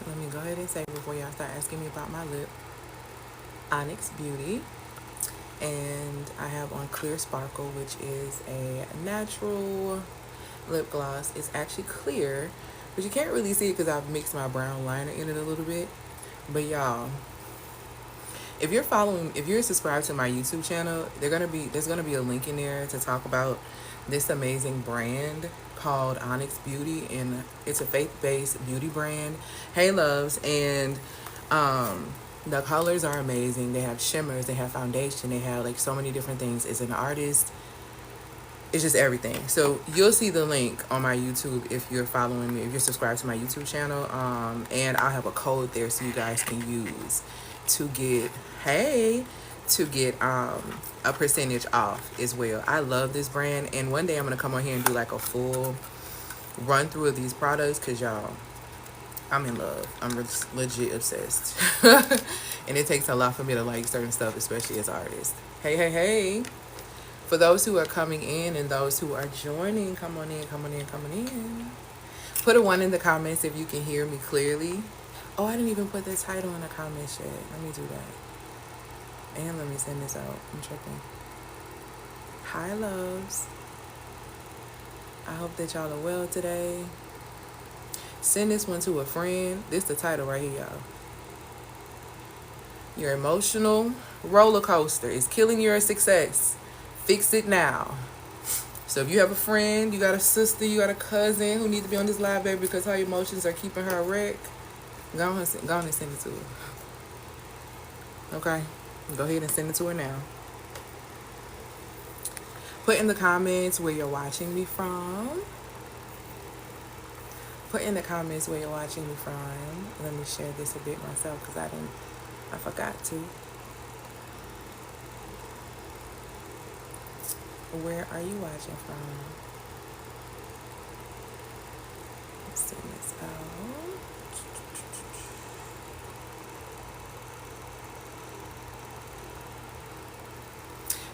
let me go ahead and say before y'all start asking me about my lip, Onyx Beauty. And I have on Clear Sparkle, which is a natural lip gloss. It's actually clear, but you can't really see it because I've mixed my brown liner in it a little bit. But y'all, if you're subscribed to my YouTube channel, there's gonna be a link in there to talk about this amazing brand called Onyx Beauty, and it's a faith-based beauty brand. Hey loves, and the colors are amazing. They have shimmers, they have foundation, they have like so many different things. As an artist, it's just everything. So you'll see the link on my YouTube if you're following me, if you're subscribed to my YouTube channel. And I'll have a code there so you guys can use to get a percentage off as well. I love this brand, and one day I'm gonna come on here and do like a full run through of these products because y'all, I'm in love. I'm legit obsessed. And it takes a lot for me to like certain stuff, especially as an artist. Hey. For those who are coming in and those who are joining, come on in. Put a 1 in the comments if you can hear me clearly. Oh, I didn't even put the title in the comments yet. Let me do that. And let me send this out. I'm tripping. Hi, loves. I hope that y'all are well today. Send this one to a friend. This the title right here, y'all. Your emotional roller coaster is killing your success. Fix it now. So if you have a friend, you got a sister, you got a cousin who needs to be on this live, baby, because her emotions are keeping her a wreck, go on and send it to her. Okay? Go ahead and send it to her now. Put in the comments where you're watching me from. Let me share this a bit myself because I forgot to. Where are you watching from? Let's send this out.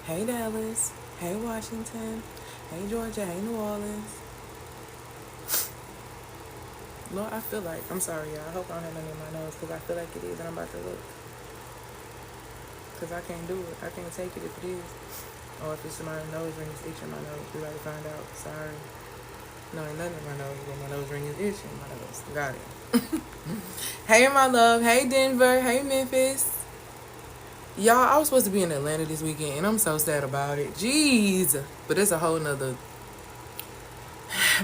Hey Dallas. Hey Washington. Hey Georgia. Hey New Orleans. Lord, I feel like, I'm sorry y'all, I hope I don't have nothing in my nose because I feel like it is and I'm about to look. Because I can't do it. I can't take it if it is. Or if it's my nose ring is itching my nose. We gotta find out. Sorry. No, ain't nothing in my nose, but my nose ring is itching my nose. Got it. Hey, my love. Hey, Denver. Hey, Memphis. Y'all, I was supposed to be in Atlanta this weekend, and I'm so sad about it. Jeez. But it's a whole nother...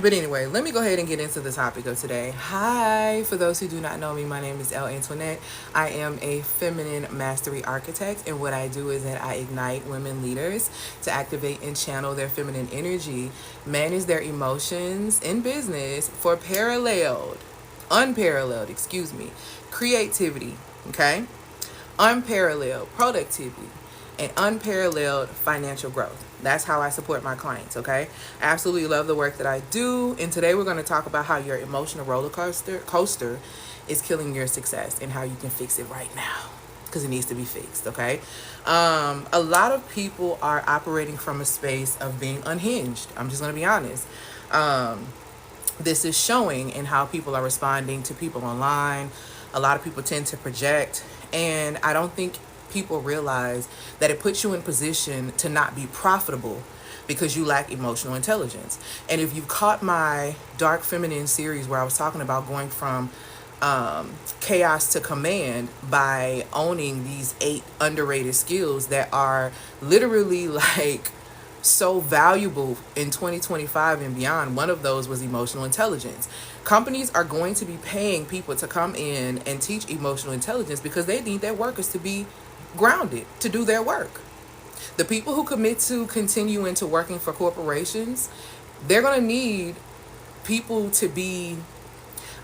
But anyway, let me go ahead and get into the topic of today. Hi, for those who do not know me, my name is Elle Antoinette. I am a feminine mastery architect, and what I do is that I ignite women leaders to activate and channel their feminine energy, manage their emotions in business for unparalleled, creativity, okay? Unparalleled productivity and unparalleled financial growth. That's how I support my clients, okay? I absolutely love the work that I do. And today we're going to talk about how your emotional roller coaster is killing your success and how you can fix it right now because it needs to be fixed, okay? A lot of people are operating from a space of being unhinged. I'm just going to be honest. This is showing in how people are responding to people online. A lot of people tend to project, and I don't think people realize that it puts you in position to not be profitable because you lack emotional intelligence. And if you've caught my Dark Feminine series where I was talking about going from chaos to command by owning these 8 underrated skills that are literally like so valuable in 2025 and beyond, one of those was emotional intelligence. Companies are going to be paying people to come in and teach emotional intelligence because they need their workers to be grounded to do their work. The people who commit to continuing to working for corporations, they're going to need people to be,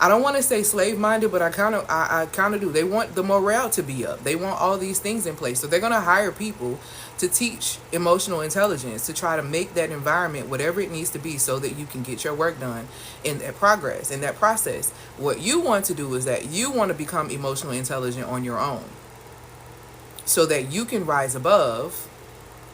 I don't want to say slave-minded, but I kind of do. They want the morale to be up. They want all these things in place. So they're going to hire people to teach emotional intelligence, to try to make that environment whatever it needs to be so that you can get your work done in that progress, in that process. What you want to do is that you want to become emotionally intelligent on your own so that you can rise above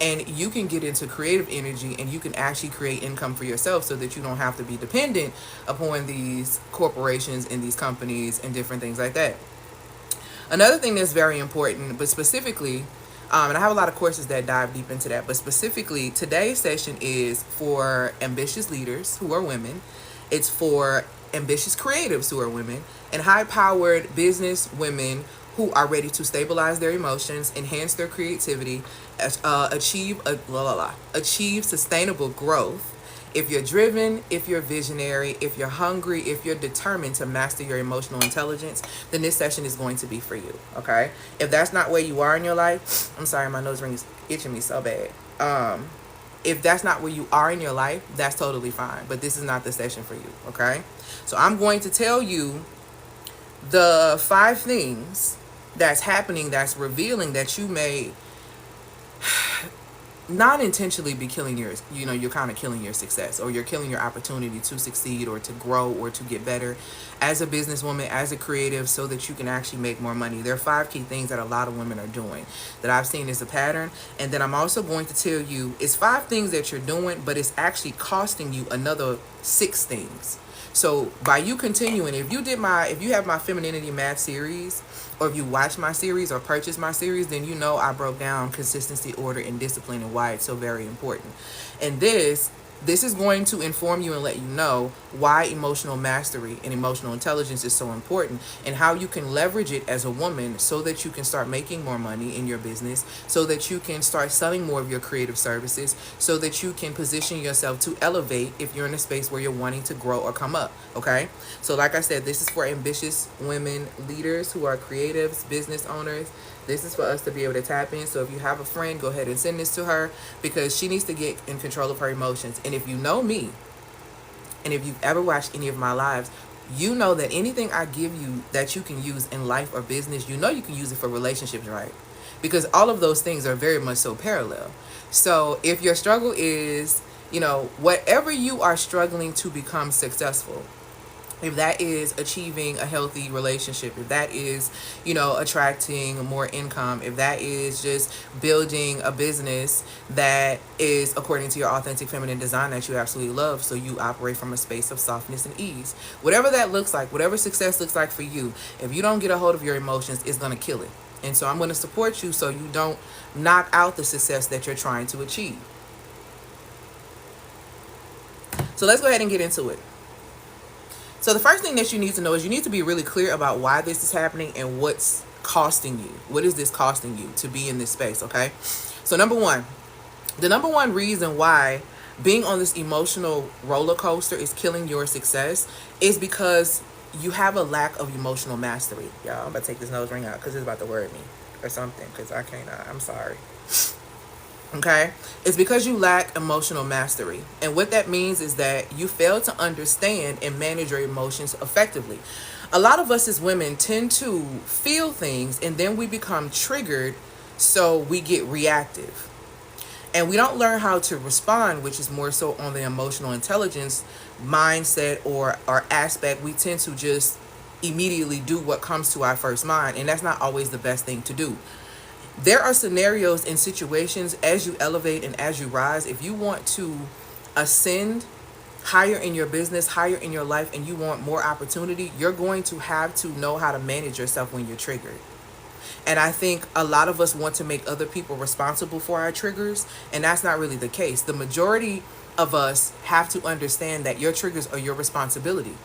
and you can get into creative energy and you can actually create income for yourself so that you don't have to be dependent upon these corporations and these companies and different things like that. Another thing that's very important, but specifically, and I have a lot of courses that dive deep into that, but specifically, today's session is for ambitious leaders who are women. It's for ambitious creatives who are women, and high-powered business women who are ready to stabilize their emotions, enhance their creativity, achieve sustainable growth. If you're driven, if you're visionary, if you're hungry, if you're determined to master your emotional intelligence, then this session is going to be for you, okay? If that's not where you are in your life, I'm sorry, my nose ring is itching me so bad. If that's not where you are in your life, that's totally fine. But this is not the session for you, okay? So I'm going to tell you the 5 things that's happening, that's revealing that you may not intentionally be killing your, you're kind of killing your success, or you're killing your opportunity to succeed or to grow or to get better as a businesswoman, as a creative, so that you can actually make more money. There are 5 key things that a lot of women are doing that I've seen as a pattern. And then I'm also going to tell you it's 5 things that you're doing, but it's actually costing you another 6 things. So by you continuing, if you have my femininity math series, or if you watch my series or purchase my series, then you know I broke down consistency, order, and discipline, and why it's so very important. And this is going to inform you and let you know why emotional mastery and emotional intelligence is so important, and how you can leverage it as a woman so that you can start making more money in your business, so that you can start selling more of your creative services, so that you can position yourself to elevate if you're in a space where you're wanting to grow or come up, okay? So like I said, this is for ambitious women leaders who are creatives, business owners. This is for us to be able to tap in. So if you have a friend, go ahead and send this to her, because she needs to get in control of her emotions. And if you know me, and if you've ever watched any of my lives, you know that anything I give you that you can use in life or business, you can use it for relationships, right? Because all of those things are very much so parallel. So if your struggle is, whatever you are struggling to become successful, if that is achieving a healthy relationship, if that is, attracting more income, if that is just building a business that is according to your authentic feminine design that you absolutely love, so you operate from a space of softness and ease, whatever that looks like, whatever success looks like for you, if you don't get a hold of your emotions, it's going to kill it. And so I'm going to support you so you don't knock out the success that you're trying to achieve. So let's go ahead and get into it. So the first thing that you need to know is you need to be really clear about why this is happening and what's costing you. What is this costing you to be in this space, okay? So the number one reason why being on this emotional roller coaster is killing your success is because you have a lack of emotional mastery. Y'all, I'm about to take this nose ring out because it's about to worry me or something, because I can't, I'm sorry. Okay, it's because you lack emotional mastery. And what that means is that you fail to understand and manage your emotions effectively. A lot of us as women tend to feel things and then we become triggered, so we get reactive. And we don't learn how to respond, which is more so on the emotional intelligence mindset or aspect. We tend to just immediately do what comes to our first mind, and that's not always the best thing to do. There are scenarios and situations as you elevate and as you rise, if you want to ascend higher in your business, higher in your life, and you want more opportunity, you're going to have to know how to manage yourself when you're triggered. And I think a lot of us want to make other people responsible for our triggers, and that's not really the case. The majority of us have to understand that your triggers are your responsibility.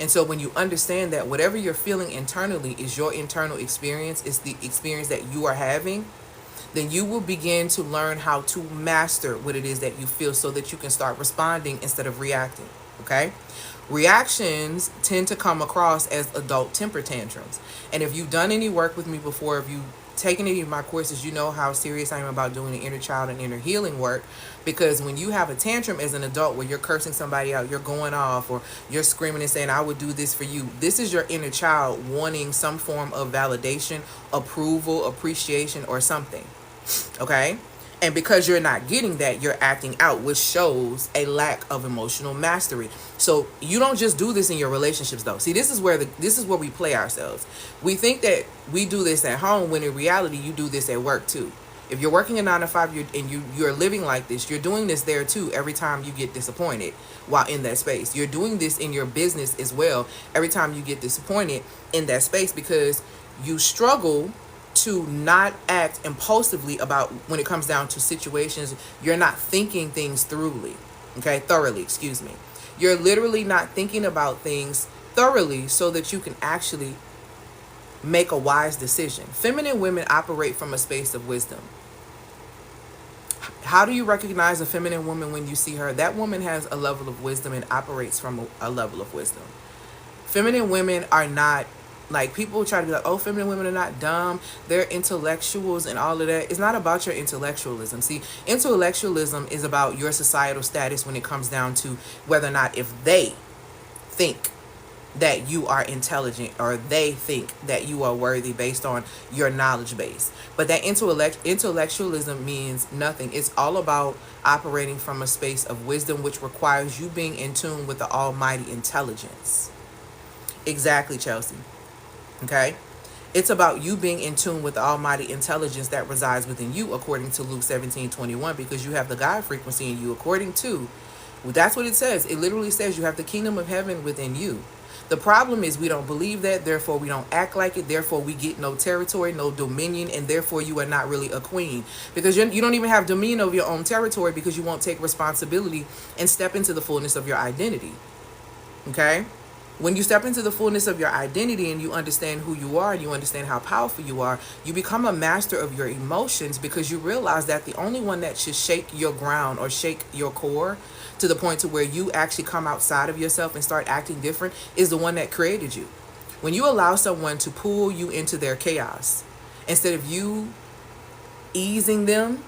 And so when you understand that whatever you're feeling internally is your internal experience, is the experience that you are having, then you will begin to learn how to master what it is that you feel so that you can start responding instead of reacting, okay? Reactions tend to come across as adult temper tantrums. And if you've done any work with me before, if you've taken any of my courses, you know how serious I am about doing the inner child and inner healing work. Because when you have a tantrum as an adult where you're cursing somebody out, you're going off, or you're screaming and saying, I would do this for you, this is your inner child wanting some form of validation, approval, appreciation, or something. Okay? And because you're not getting that, you're acting out, which shows a lack of emotional mastery. So you don't just do this in your relationships, though. See, this is where we play ourselves. We think that we do this at home, when in reality you do this at work too. If you're working a 9 to 5, you're living like this, you're doing this there too. Every time you get disappointed while in that space, you're doing this in your business as well. Every time you get disappointed in that space, because you struggle to not act impulsively about when it comes down to situations. You're not thinking things thoroughly, excuse me. You're literally not thinking about things thoroughly so that you can actually make a wise decision. Feminine women operate from a space of wisdom. How do you recognize a feminine woman when you see her? That woman has a level of wisdom and operates from a level of wisdom. Feminine women are not, like, people try to be like, oh, feminine women are not dumb, they're intellectuals and all of that. It's not about your intellectualism. See, intellectualism is about your societal status when it comes down to whether or not, if they think that you are intelligent or they think that you are worthy based on your knowledge base. But that intellectualism means nothing. It's all about operating from a space of wisdom, which requires you being in tune with the almighty intelligence. Exactly, Chelsea. Okay? It's about you being in tune with the almighty intelligence that resides within you, according to Luke 17:21, because you have the God frequency in you, according to, that's what it says. It literally says you have the kingdom of heaven within you. The problem is we don't believe that, therefore we don't act like it, therefore we get no territory, no dominion, and therefore you are not really a queen. Because you don't even have dominion over your own territory, because you won't take responsibility and step into the fullness of your identity. Okay? When you step into the fullness of your identity and you understand who you are and you understand how powerful you are, you become a master of your emotions, because you realize that the only one that should shake your ground or shake your core to the point to where you actually come outside of yourself and start acting different is the one that created you. When you allow someone to pull you into their chaos, instead of you easing them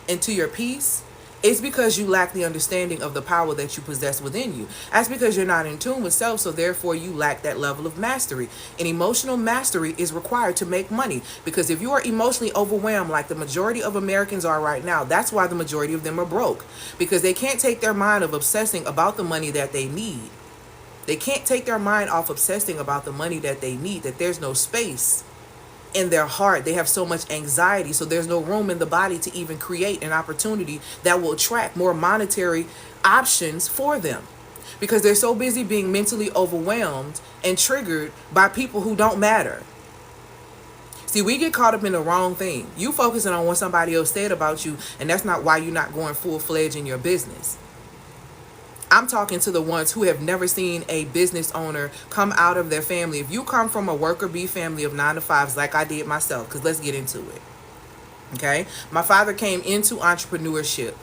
into your peace, it's because you lack the understanding of the power that you possess within you. That's because you're not in tune with self, so therefore you lack that level of mastery. And emotional mastery is required to make money, because if you are emotionally overwhelmed like the majority of Americans are right now, that's why the majority of them are broke, because they can't take their mind of obsessing about the money that they need. They can't take their mind off obsessing about the money that they need, that there's no space in their heart. They have so much anxiety, so there's no room in the body to even create an opportunity that will attract more monetary options for them, because they're so busy being mentally overwhelmed and triggered by people who don't matter. See, we get caught up in the wrong thing. You focusing on what somebody else said about you, and that's not why you're not going full-fledged in your business. I'm talking to the ones who have never seen a business owner come out of their family. If you come from a worker bee family of 9 to 5s like I did myself, because let's get into it. Okay? My father came into entrepreneurship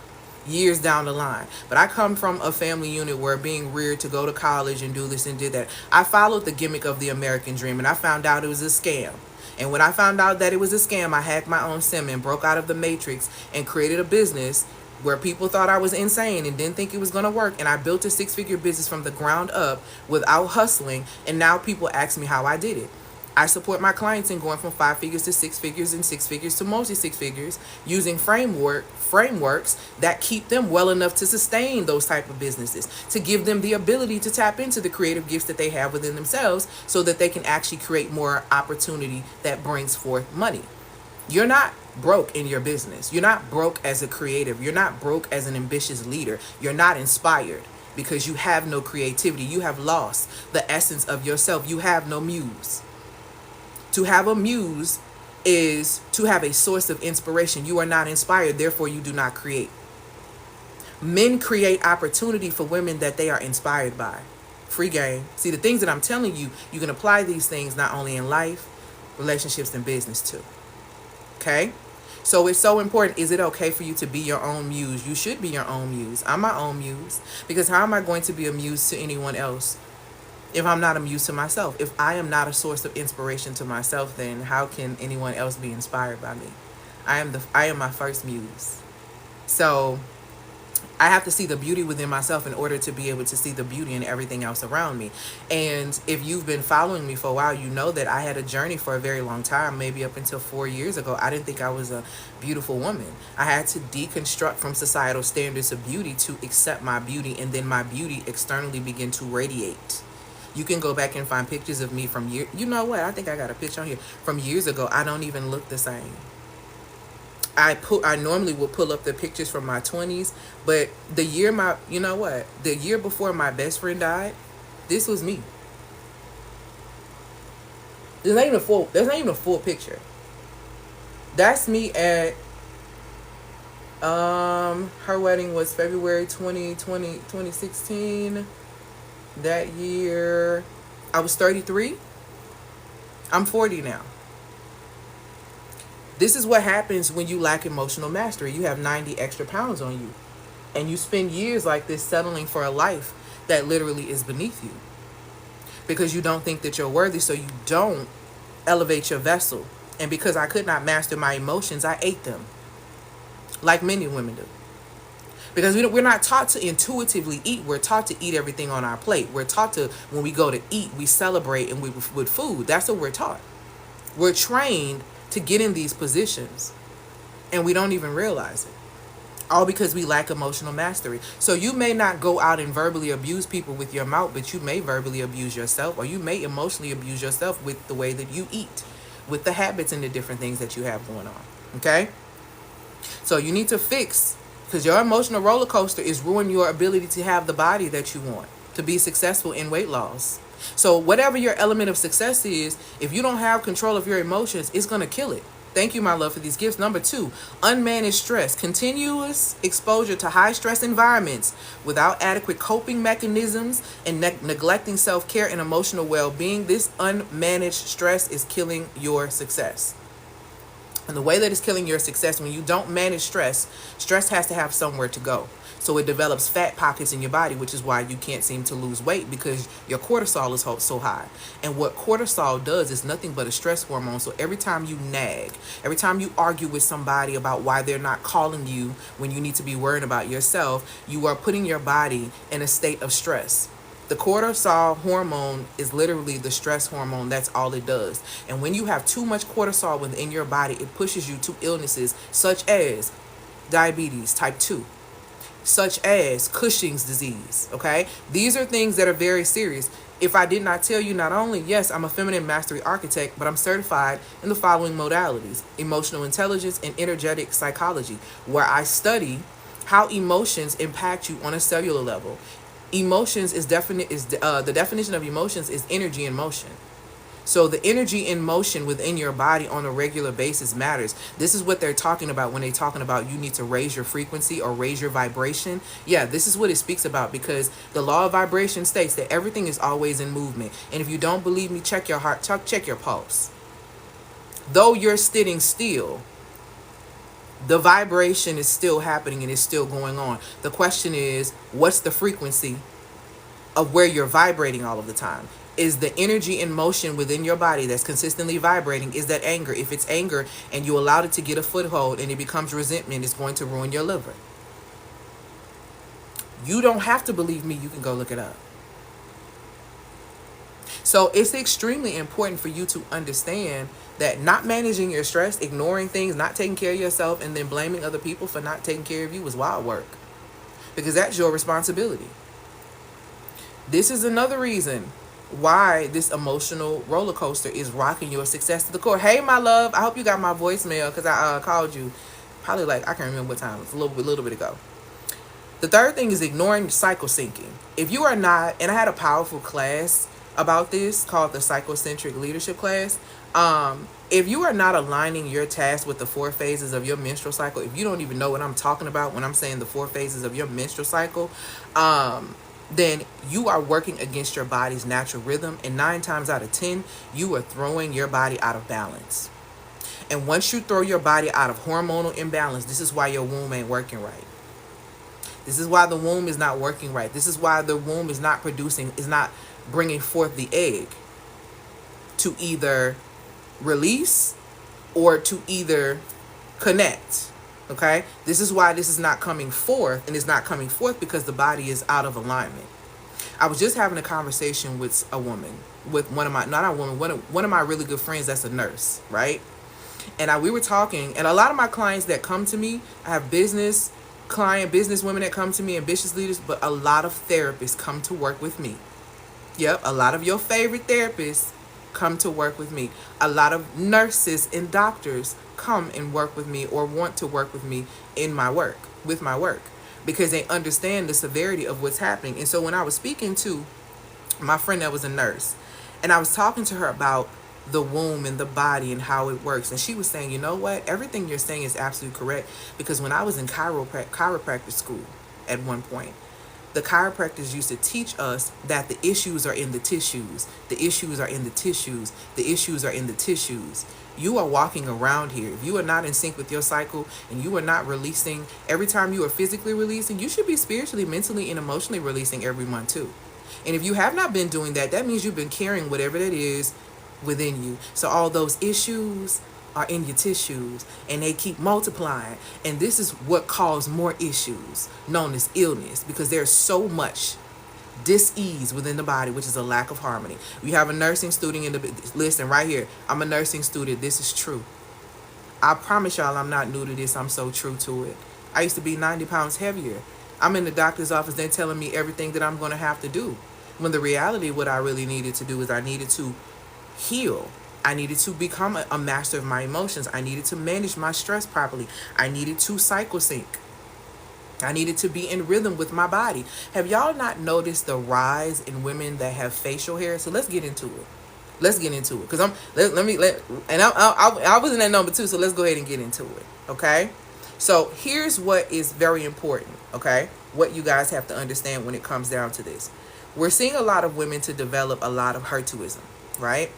years down the line, but I come from a family unit where being reared to go to college and do this and do that. I followed the gimmick of the American dream, and I found out it was a scam. And when I found out that it was a scam, I hacked my own sim and broke out of the matrix and created a business where people thought I was insane and didn't think it was going to work. And I built a 6-figure business from the ground up without hustling. And now people ask me how I did it. I support my clients in going from 5 figures to 6 figures and 6 figures to multi 6 figures using frameworks that keep them well enough to sustain those type of businesses, to give them the ability to tap into the creative gifts that they have within themselves so that they can actually create more opportunity that brings forth money. You're not broke in your business. You're not broke as a creative. You're not broke as an ambitious leader. You're not inspired because you have no creativity. You have lost the essence of yourself. You have no muse. To have a muse is to have a source of inspiration. You are not inspired, therefore you do not create. Men create opportunity for women that they are inspired by. Free game. See, the things that I'm telling you, you can apply these things not only in life, relationships, and business too. Okay? So it's so important. Is it okay for you to be your own muse? You should be your own muse. I'm my own muse. Because how am I going to be a muse to anyone else if I'm not a muse to myself? If I am not a source of inspiration to myself, then how can anyone else be inspired by me? I am my first muse. So I have to see the beauty within myself in order to be able to see the beauty in everything else around me. And if you've been following me for a while, you know that I had a journey for a very long time, maybe up until 4 years ago. I didn't think I was a beautiful woman. I had to deconstruct from societal standards of beauty to accept my beauty, and then my beauty externally begin to radiate. You can go back and find pictures of me from years. You know what? I think I got a picture on here from years ago. I don't even look the same. I normally will pull up the pictures from my 20s, but the year before my best friend died, this was me. There's not even a full picture. That's me at her wedding was February 2016. That year I was 33. I'm 40 now. This is what happens when you lack emotional mastery. You have 90 extra pounds on you. And you spend years like this settling for a life that literally is beneath you. Because you don't think that you're worthy, so you don't elevate your vessel. And because I could not master my emotions, I ate them. Like many women do. Because we're not taught to intuitively eat. We're taught to eat everything on our plate. We're taught to, when we go to eat, we celebrate and with food. That's what we're taught. We're trained to get in these positions. And we don't even realize it. All because we lack emotional mastery. So you may not go out and verbally abuse people with your mouth, but you may verbally abuse yourself, or you may emotionally abuse yourself with the way that you eat, with the habits and the different things that you have going on. Okay? So you need to fix, because your emotional roller coaster is ruining your ability to have the body that you want, to be successful in weight loss. So whatever your element of success is, if you don't have control of your emotions, it's going to kill it. Thank you, my love, for these gifts. Number 2, unmanaged stress. Continuous exposure to high stress environments without adequate coping mechanisms and neglecting self-care and emotional well-being. This unmanaged stress is killing your success. And the way that it's killing your success, when you don't manage stress, stress has to have somewhere to go. So it develops fat pockets in your body, which is why you can't seem to lose weight, because your cortisol is so high. And what cortisol does is nothing but a stress hormone. So every time you nag, every time you argue with somebody about why they're not calling you when you need to be worried about yourself, you are putting your body in a state of stress. The cortisol hormone is literally the stress hormone. That's all it does. And when you have too much cortisol within your body, it pushes you to illnesses such as diabetes type 2, such as Cushing's disease. Okay? These are things that are very serious. If I did not tell you, not only, yes, I'm a feminine mastery architect, but I'm certified in the following modalities: emotional intelligence and energetic psychology, where I study how emotions impact you on a cellular level. Emotions is the definition of emotions is energy in motion. So the energy in motion within your body on a regular basis matters. This is what they're talking about when they're talking about you need to raise your frequency or raise your vibration. Yeah, this is what it speaks about, because the law of vibration states that everything is always in movement. And if you don't believe me, check your heart, check your pulse. Though you're sitting still, the vibration is still happening and it's still going on. The question is, what's the frequency of where you're vibrating all of the time? Is the energy in motion within your body that's consistently vibrating, is that anger? If it's anger and you allowed it to get a foothold and it becomes resentment, it's going to ruin your liver. You don't have to believe me. You can go look it up. So it's extremely important for you to understand that not managing your stress, ignoring things, not taking care of yourself, and then blaming other people for not taking care of you is wild work. Because that's your responsibility. This is another reason why this emotional roller coaster is rocking your success to the core. Hey, my love, I hope you got my voicemail, because I called you probably I can't remember what time. It's a little bit ago. The third thing is ignoring cycle syncing. If you are not, and I had a powerful class about this called the Psychocentric Leadership class. If you are not aligning your tasks with the 4 phases of your menstrual cycle, if you don't even know what I'm talking about when I'm saying the 4 phases of your menstrual cycle, then you are working against your body's natural rhythm, and 9 times out of 10, you are throwing your body out of balance. And once you throw your body out of hormonal imbalance, this is why your womb ain't working right. This is why the womb is not working right. This is why the womb is not bringing forth the egg to either release or to either connect. Okay? This is why this is not coming forth, and it's not coming forth because the body is out of alignment. I was just having a conversation with a woman, with one of my really good friends that's a nurse, right? And we were talking, and a lot of my clients that come to me, I have business women that come to me, ambitious leaders, but a lot of therapists come to work with me. Yep, a lot of your favorite therapists come to work with me. A lot of nurses and doctors come and work with me or want to work with me in my work, with my work, because they understand the severity of what's happening. And so when I was speaking to my friend that was a nurse, and I was talking to her about the womb and the body and how it works, and she was saying, you know what, everything you're saying is absolutely correct, because when I was in chiropractic school at one point, the chiropractors used to teach us that the issues are in the tissues. The issues are in the tissues. The issues are in the tissues. You are walking around here. If you are not in sync with your cycle and you are not releasing, every time you are physically releasing, you should be spiritually, mentally, and emotionally releasing every month too. And if you have not been doing that, that means you've been carrying whatever that is within you. So all those issues are in your tissues, and they keep multiplying, and this is what causes more issues known as illness, because there's so much dis-ease within the body, which is a lack of harmony. We have a nursing student in the listen right here. I'm a nursing student. This is true. I promise y'all I'm not new to this. I'm so true to it. I used to be 90 pounds heavier. I'm in the doctor's office, they're telling me everything that I'm going to have to do, when the reality, what I really needed to do is I needed to heal. I needed to become a master of my emotions. I needed to manage my stress properly. I needed to cycle sync. I needed to be in rhythm with my body. Have y'all not noticed the rise in women that have facial hair? So let's get into it. Let's get into it, because I wasn't at number 2, so let's go ahead and get into it. Okay. So here's what is very important. Okay, what you guys have to understand when it comes down to this. We're seeing a lot of women to develop a lot of hirsutism, right?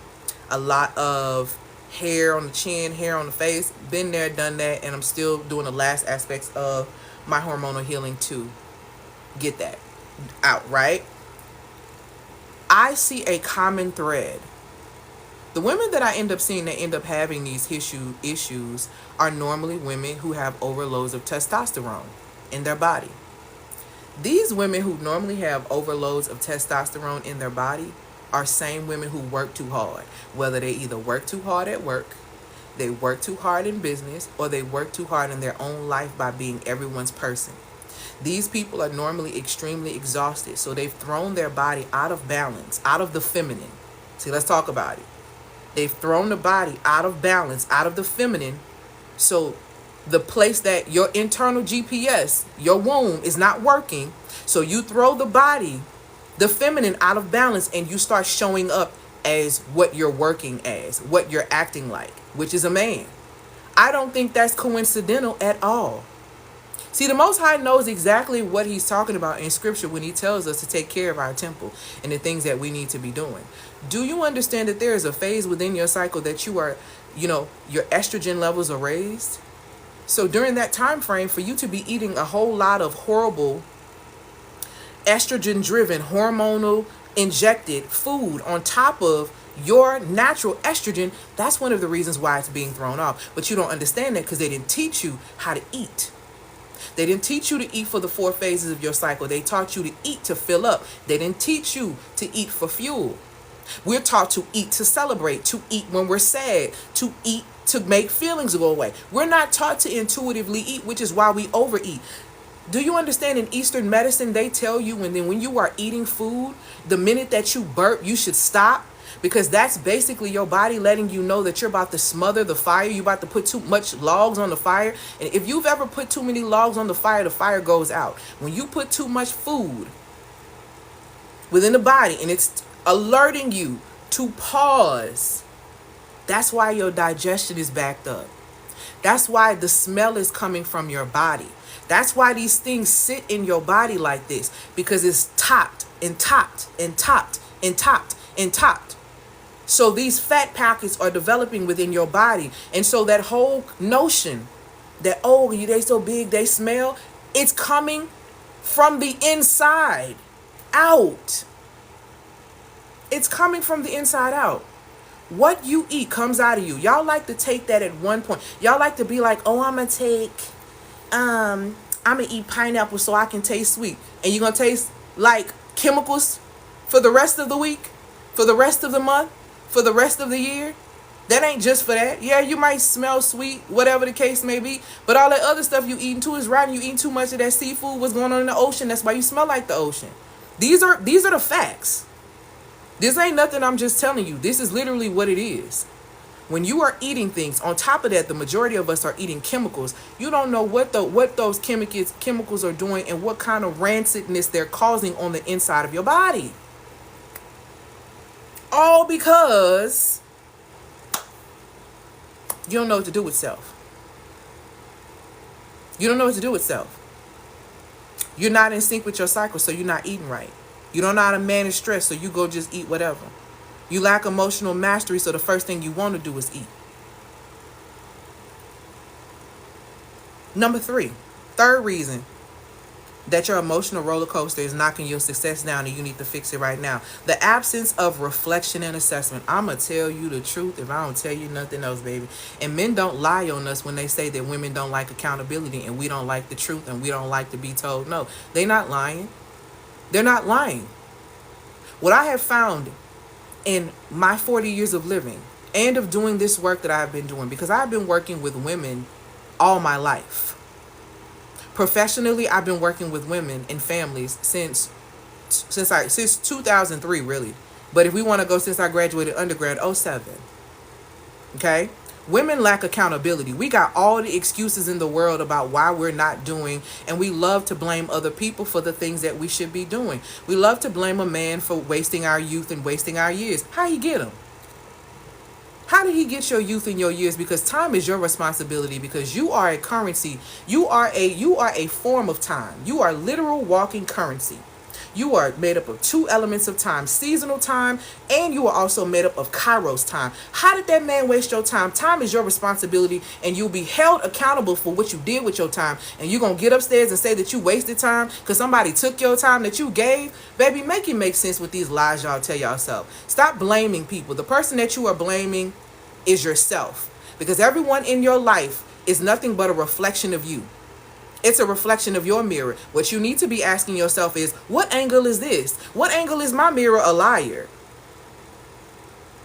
A lot of hair on the chin, hair on the face. Been there, done that, and I'm still doing the last aspects of my hormonal healing to get that out, right? I see a common thread. The women that I end up seeing that end up having these issues are normally women who have overloads of testosterone in their body. These women who normally have overloads of testosterone in their body are same women who work too hard. Whether they either work too hard at work, they work too hard in business, or they work too hard in their own life by being everyone's person. These people are normally extremely exhausted, so they've thrown their body out of balance, out of the feminine. See, let's talk about it. They've thrown the body out of balance, out of the feminine, so the place that your internal GPS, your womb, is not working, so you throw the body, the feminine, out of balance, and you start showing up as what you're working as, what you're acting like, which is a man. I don't think that's coincidental at all. See, the Most High knows exactly what he's talking about in scripture when he tells us to take care of our temple and the things that we need to be doing. Do you understand that there is a phase within your cycle that you are, your estrogen levels are raised? So during that time frame, for you to be eating a whole lot of horrible estrogen-driven, hormonal injected food on top of your natural estrogen, that's one of the reasons why it's being thrown off. But you don't understand that because they didn't teach you how to eat. They didn't teach you to eat for the 4 phases of your cycle. They taught you to eat to fill up. They didn't teach you to eat for fuel. We're taught to eat to celebrate, to eat when we're sad, to eat to make feelings go away. We're not taught to intuitively eat, which is why we overeat. Do you understand, in Eastern medicine, they tell you when you are eating food, the minute that you burp, you should stop, because that's basically your body letting you know that you're about to smother the fire. You're about to put too much logs on the fire. And if you've ever put too many logs on the fire goes out. When you put too much food within the body and it's alerting you to pause, that's why your digestion is backed up. That's why the smell is coming from your body. That's why these things sit in your body like this, because it's topped and topped and topped and topped and topped. So these fat pockets are developing within your body. And so that whole notion that, oh, they so big, they smell, it's coming from the inside out. It's coming from the inside out. What you eat comes out of you. Y'all like to take that at one point. Y'all like to be like, oh, I'm going to eat pineapple so I can taste sweet. And you're going to taste like chemicals for the rest of the week, for the rest of the month, for the rest of the year. That ain't just for that. Yeah, you might smell sweet, whatever the case may be. But all that other stuff you eating too is rotten. You eating too much of that seafood. What's going on in the ocean? That's why you smell like the ocean. These are the facts. This ain't nothing I'm just telling you. This is literally what it is. When you are eating things, on top of that, the majority of us are eating chemicals. You don't know what those chemicals are doing and what kind of rancidness they're causing on the inside of your body. All because you don't know what to do with self. You don't know what to do with self. You're not in sync with your cycle, so you're not eating right. You don't know how to manage stress, so you go just eat whatever. You lack emotional mastery, so the first thing you want to do is eat. Number 3, third reason that your emotional roller coaster is knocking your success down and you need to fix it right now. The absence of reflection and assessment. I'm going to tell you the truth if I don't tell you nothing else, baby. And men don't lie on us when they say that women don't like accountability and we don't like the truth and we don't like to be told. No, they're not lying. They're not lying. What I have found in my 40 years of living and of doing this work that I've been doing, because I've been working with women all my life. Professionally, I've been working with women and families since 2003, really. But if we want to go since I graduated undergrad, 07. Okay? Women lack accountability. We got all the excuses in the world about why we're not doing, and we love to blame other people for the things that we should be doing. We love to blame a man for wasting our youth and wasting our years. How he get them? How did he get your youth and your years? Because time is your responsibility, because you are a currency. You are a form of time. You are literal walking currency. You are made up of 2 elements of time, seasonal time, and you are also made up of Kairos time. How did that man waste your time? Time is your responsibility, and you'll be held accountable for what you did with your time. And you're going to get upstairs and say that you wasted time because somebody took your time that you gave? Baby, make it make sense with these lies y'all tell yourself. Stop blaming people. The person that you are blaming is yourself, because everyone in your life is nothing but a reflection of you. It's a reflection of your mirror. What you need to be asking yourself is, what angle is this? What angle is my mirror a liar?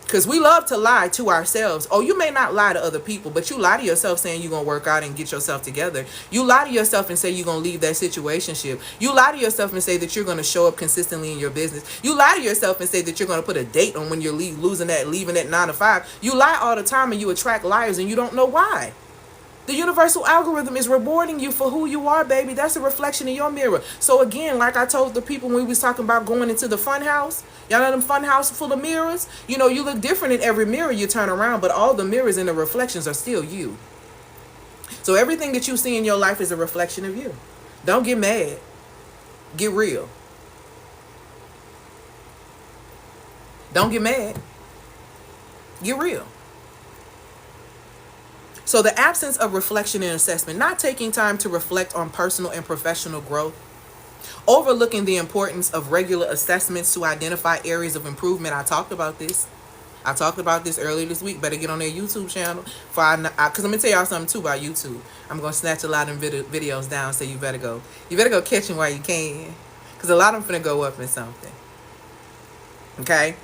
Because we love to lie to ourselves. Oh, you may not lie to other people, but you lie to yourself saying you're going to work out and get yourself together. You lie to yourself and say you're going to leave that situationship. You lie to yourself and say that you're going to show up consistently in your business. You lie to yourself and say that you're going to put a date on when you're leaving that 9 to 5. You lie all the time and you attract liars and you don't know why. The universal algorithm is rewarding you for who you are, baby. That's a reflection in your mirror. So again, like I told the people when we was talking about going into the fun house, y'all know them fun house full of mirrors? You know, you look different in every mirror you turn around, but all the mirrors and the reflections are still you. So everything that you see in your life is a reflection of you. Don't get mad. Get real. Don't get mad. Get real. So the absence of reflection and assessment, not taking time to reflect on personal and professional growth, overlooking the importance of regular assessments to identify areas of improvement. I talked about this earlier this week. Better get on their YouTube channel. Because I'm going to tell y'all something too about YouTube. I'm going to snatch a lot of videos down, so you better go catch them while you can. Because a lot of them finna go up in something. Okay?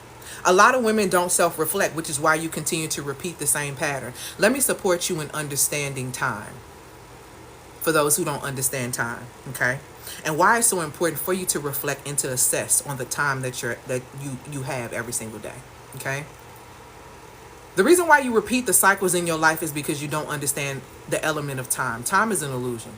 A lot of women don't self-reflect, which is why you continue to repeat the same pattern. Let me support you in understanding time. For those who don't understand time, okay? And why it's so important for you to reflect and to assess on the time that you have every single day, okay? The reason why you repeat the cycles in your life is because you don't understand the element of time. Time is an illusion.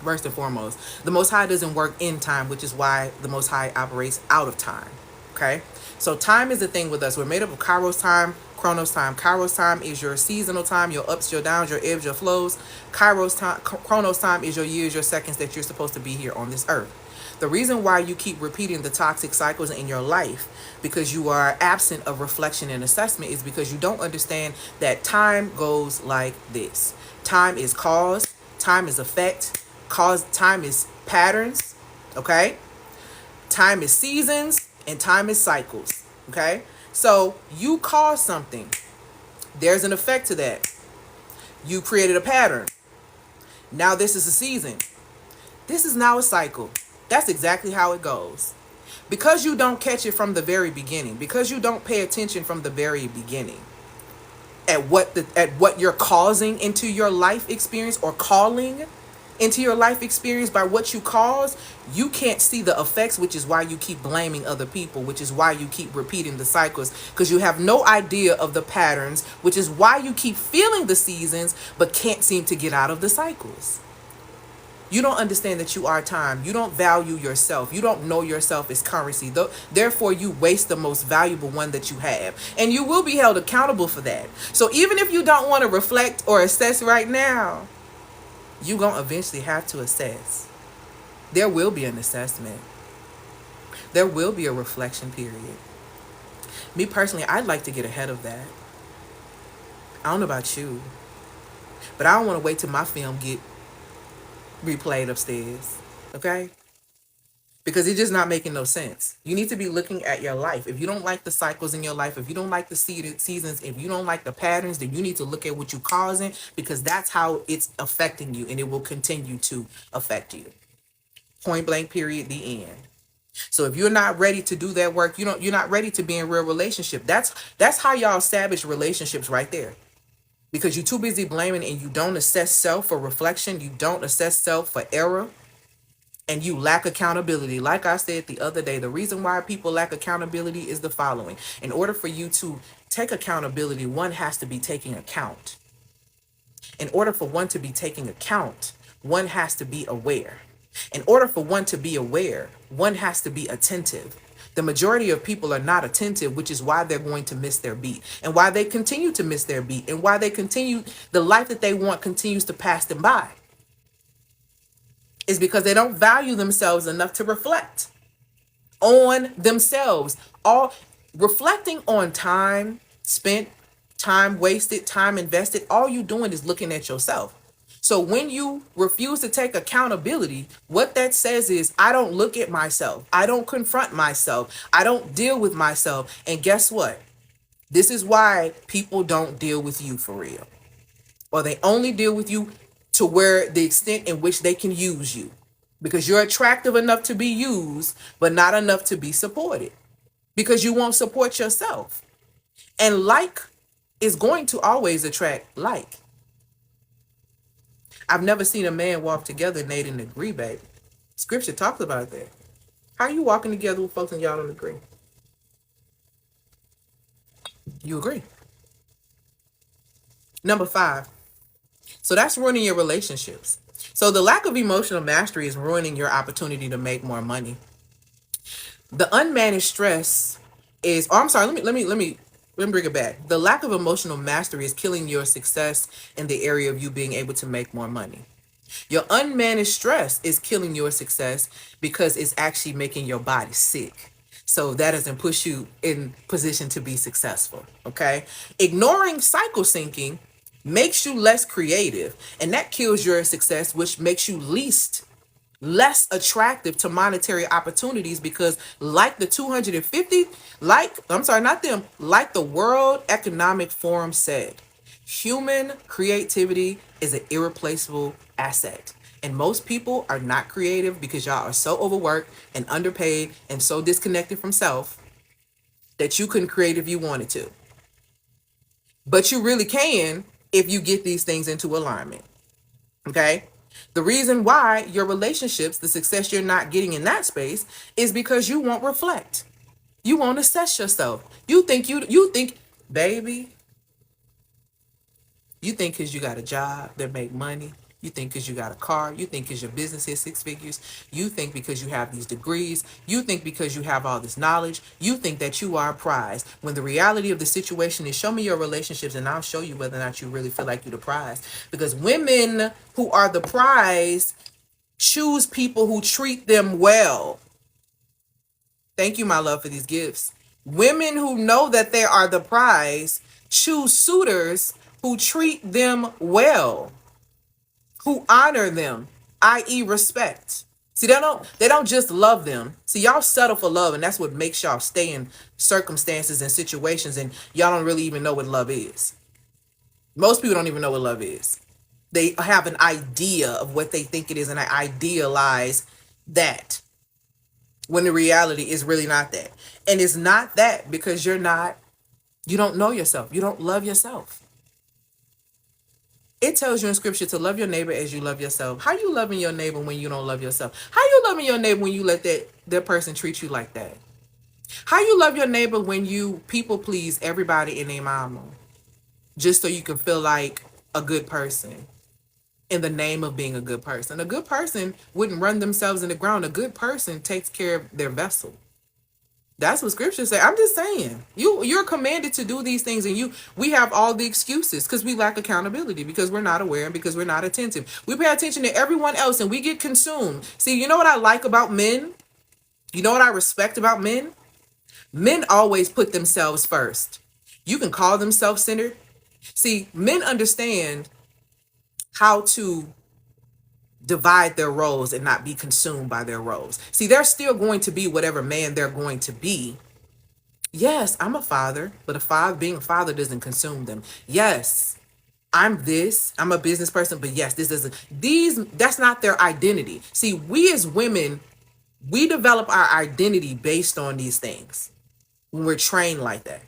First and foremost, the Most High doesn't work in time, which is why the Most High operates out of time, okay? So time is the thing with us. We're made up of Kairos time, Chronos time. Kairos time is your seasonal time, your ups, your downs, your ebbs, your flows. Kairos time, Chronos time is your years, your seconds that you're supposed to be here on this earth. The reason why you keep repeating the toxic cycles in your life, because you are absent of reflection and assessment, is because you don't understand that time goes like this. Time is cause, time is effect, time is patterns, okay? Time is seasons, and time is cycles, okay? So you cause something. There's an effect to that. You created a pattern. Now this is a season. This is now a cycle. That's exactly how it goes. Because you don't catch it from the very beginning, because you don't pay attention from the very beginning at what you're causing into your life experience or calling, into your life experience by what you cause, you can't see the effects, which is why you keep blaming other people, which is why you keep repeating the cycles, because you have no idea of the patterns, which is why you keep feeling the seasons but can't seem to get out of the cycles. You don't understand that you are time. You don't value yourself. You don't know yourself as currency. Therefore, you waste the most valuable one that you have. And you will be held accountable for that. So even if you don't want to reflect or assess right now, you're going to eventually have to assess. There will be an assessment. There will be a reflection period. Me personally, I'd like to get ahead of that. I don't know about you, but I don't want to wait till my film get replayed upstairs. Okay? Because it's just not making no sense. You need to be looking at your life. If you don't like the cycles in your life, if you don't like the seasons, if you don't like the patterns, then you need to look at what you're causing, because that's how it's affecting you, and it will continue to affect you. Point blank, period, the end. So if you're not ready to do that work, you're not ready to be in real relationship. That's how y'all establish relationships right there. Because you're too busy blaming and you don't assess self for reflection, you don't assess self for error, and you lack accountability. Like I said the other day, the reason why people lack accountability is the following. In order for you to take accountability, one has to be taking account. In order for one to be taking account, one has to be aware. In order for one to be aware, one has to be attentive. The majority of people are not attentive, which is why they're going to miss their beat, and why they continue to miss their beat, and why the life that they want continues to pass them by. Is because they don't value themselves enough to reflect on themselves. All reflecting on time spent, time wasted, time invested, all you doing is looking at yourself. So when you refuse to take accountability, what that says is, I don't look at myself. I don't confront myself. I don't deal with myself. And guess what? This is why people don't deal with you for real. Or they only deal with you to where the extent in which they can use you. Because you're attractive enough to be used, but not enough to be supported. Because you won't support yourself. And like is going to always attract like. I've never seen a man walk together and they didn't agree, baby. Scripture talks about that. How are you walking together with folks and y'all don't agree? You agree. Number 5. So that's ruining your relationships. So the lack of emotional mastery is ruining your opportunity to make more money. The unmanaged stress is, oh, I'm sorry, let me bring it back. The lack of emotional mastery is killing your success in the area of you being able to make more money. Your unmanaged stress is killing your success because it's actually making your body sick. So that doesn't push you in position to be successful. Okay. Ignoring cycle syncing makes you less creative, and that kills your success, which makes you less attractive to monetary opportunities, because like the 250, like the World Economic Forum said, human creativity is an irreplaceable asset. And most people are not creative because y'all are so overworked and underpaid and so disconnected from self that you couldn't create if you wanted to. But you really can if you get these things into alignment. Okay? The reason why your relationships, the success you're not getting in that space, is because you won't reflect. You won't assess yourself. You think, baby, you think because you got a job that make money. You think because you got a car. You think because your business hits 6 figures. You think because you have these degrees. You think because you have all this knowledge. You think that you are a prize. When the reality of the situation is, show me your relationships and I'll show you whether or not you really feel like you're the prize. Because women who are the prize choose people who treat them well. Thank you, my love, for these gifts. Women who know that they are the prize choose suitors who treat them well, who honor them, i.e. respect. See, they don't just love them. See, y'all settle for love, and that's what makes y'all stay in circumstances and situations, and y'all don't really even know what love is. Most people don't even know what love is. They have an idea of what they think it is, and I idealize that, when the reality is really not that. And it's not that because you don't know yourself. You don't love yourself. It tells you in scripture to love your neighbor as you love yourself. How you loving your neighbor when you don't love yourself? How you loving your neighbor when you let that person treat you like that? How you love your neighbor when you people please everybody and their mama just so you can feel like a good person in the name of being a good person? A good person wouldn't run themselves in the ground. A good person takes care of their vessel. That's what scripture say. I'm just saying. You're commanded to do these things, and we have all the excuses because we lack accountability, because we're not aware, and because we're not attentive. We pay attention to everyone else and we get consumed. See, you know what I like about men? You know what I respect about men? Men always put themselves first. You can call them self-centered. See, men understand how to divide their roles and not be consumed by their roles. See, they're still going to be whatever man they're going to be. Yes, I'm a father, but being a father doesn't consume them. Yes, I'm a business person, but yes, this doesn't, that's not their identity. See, we as women, we develop our identity based on these things when we're trained like that.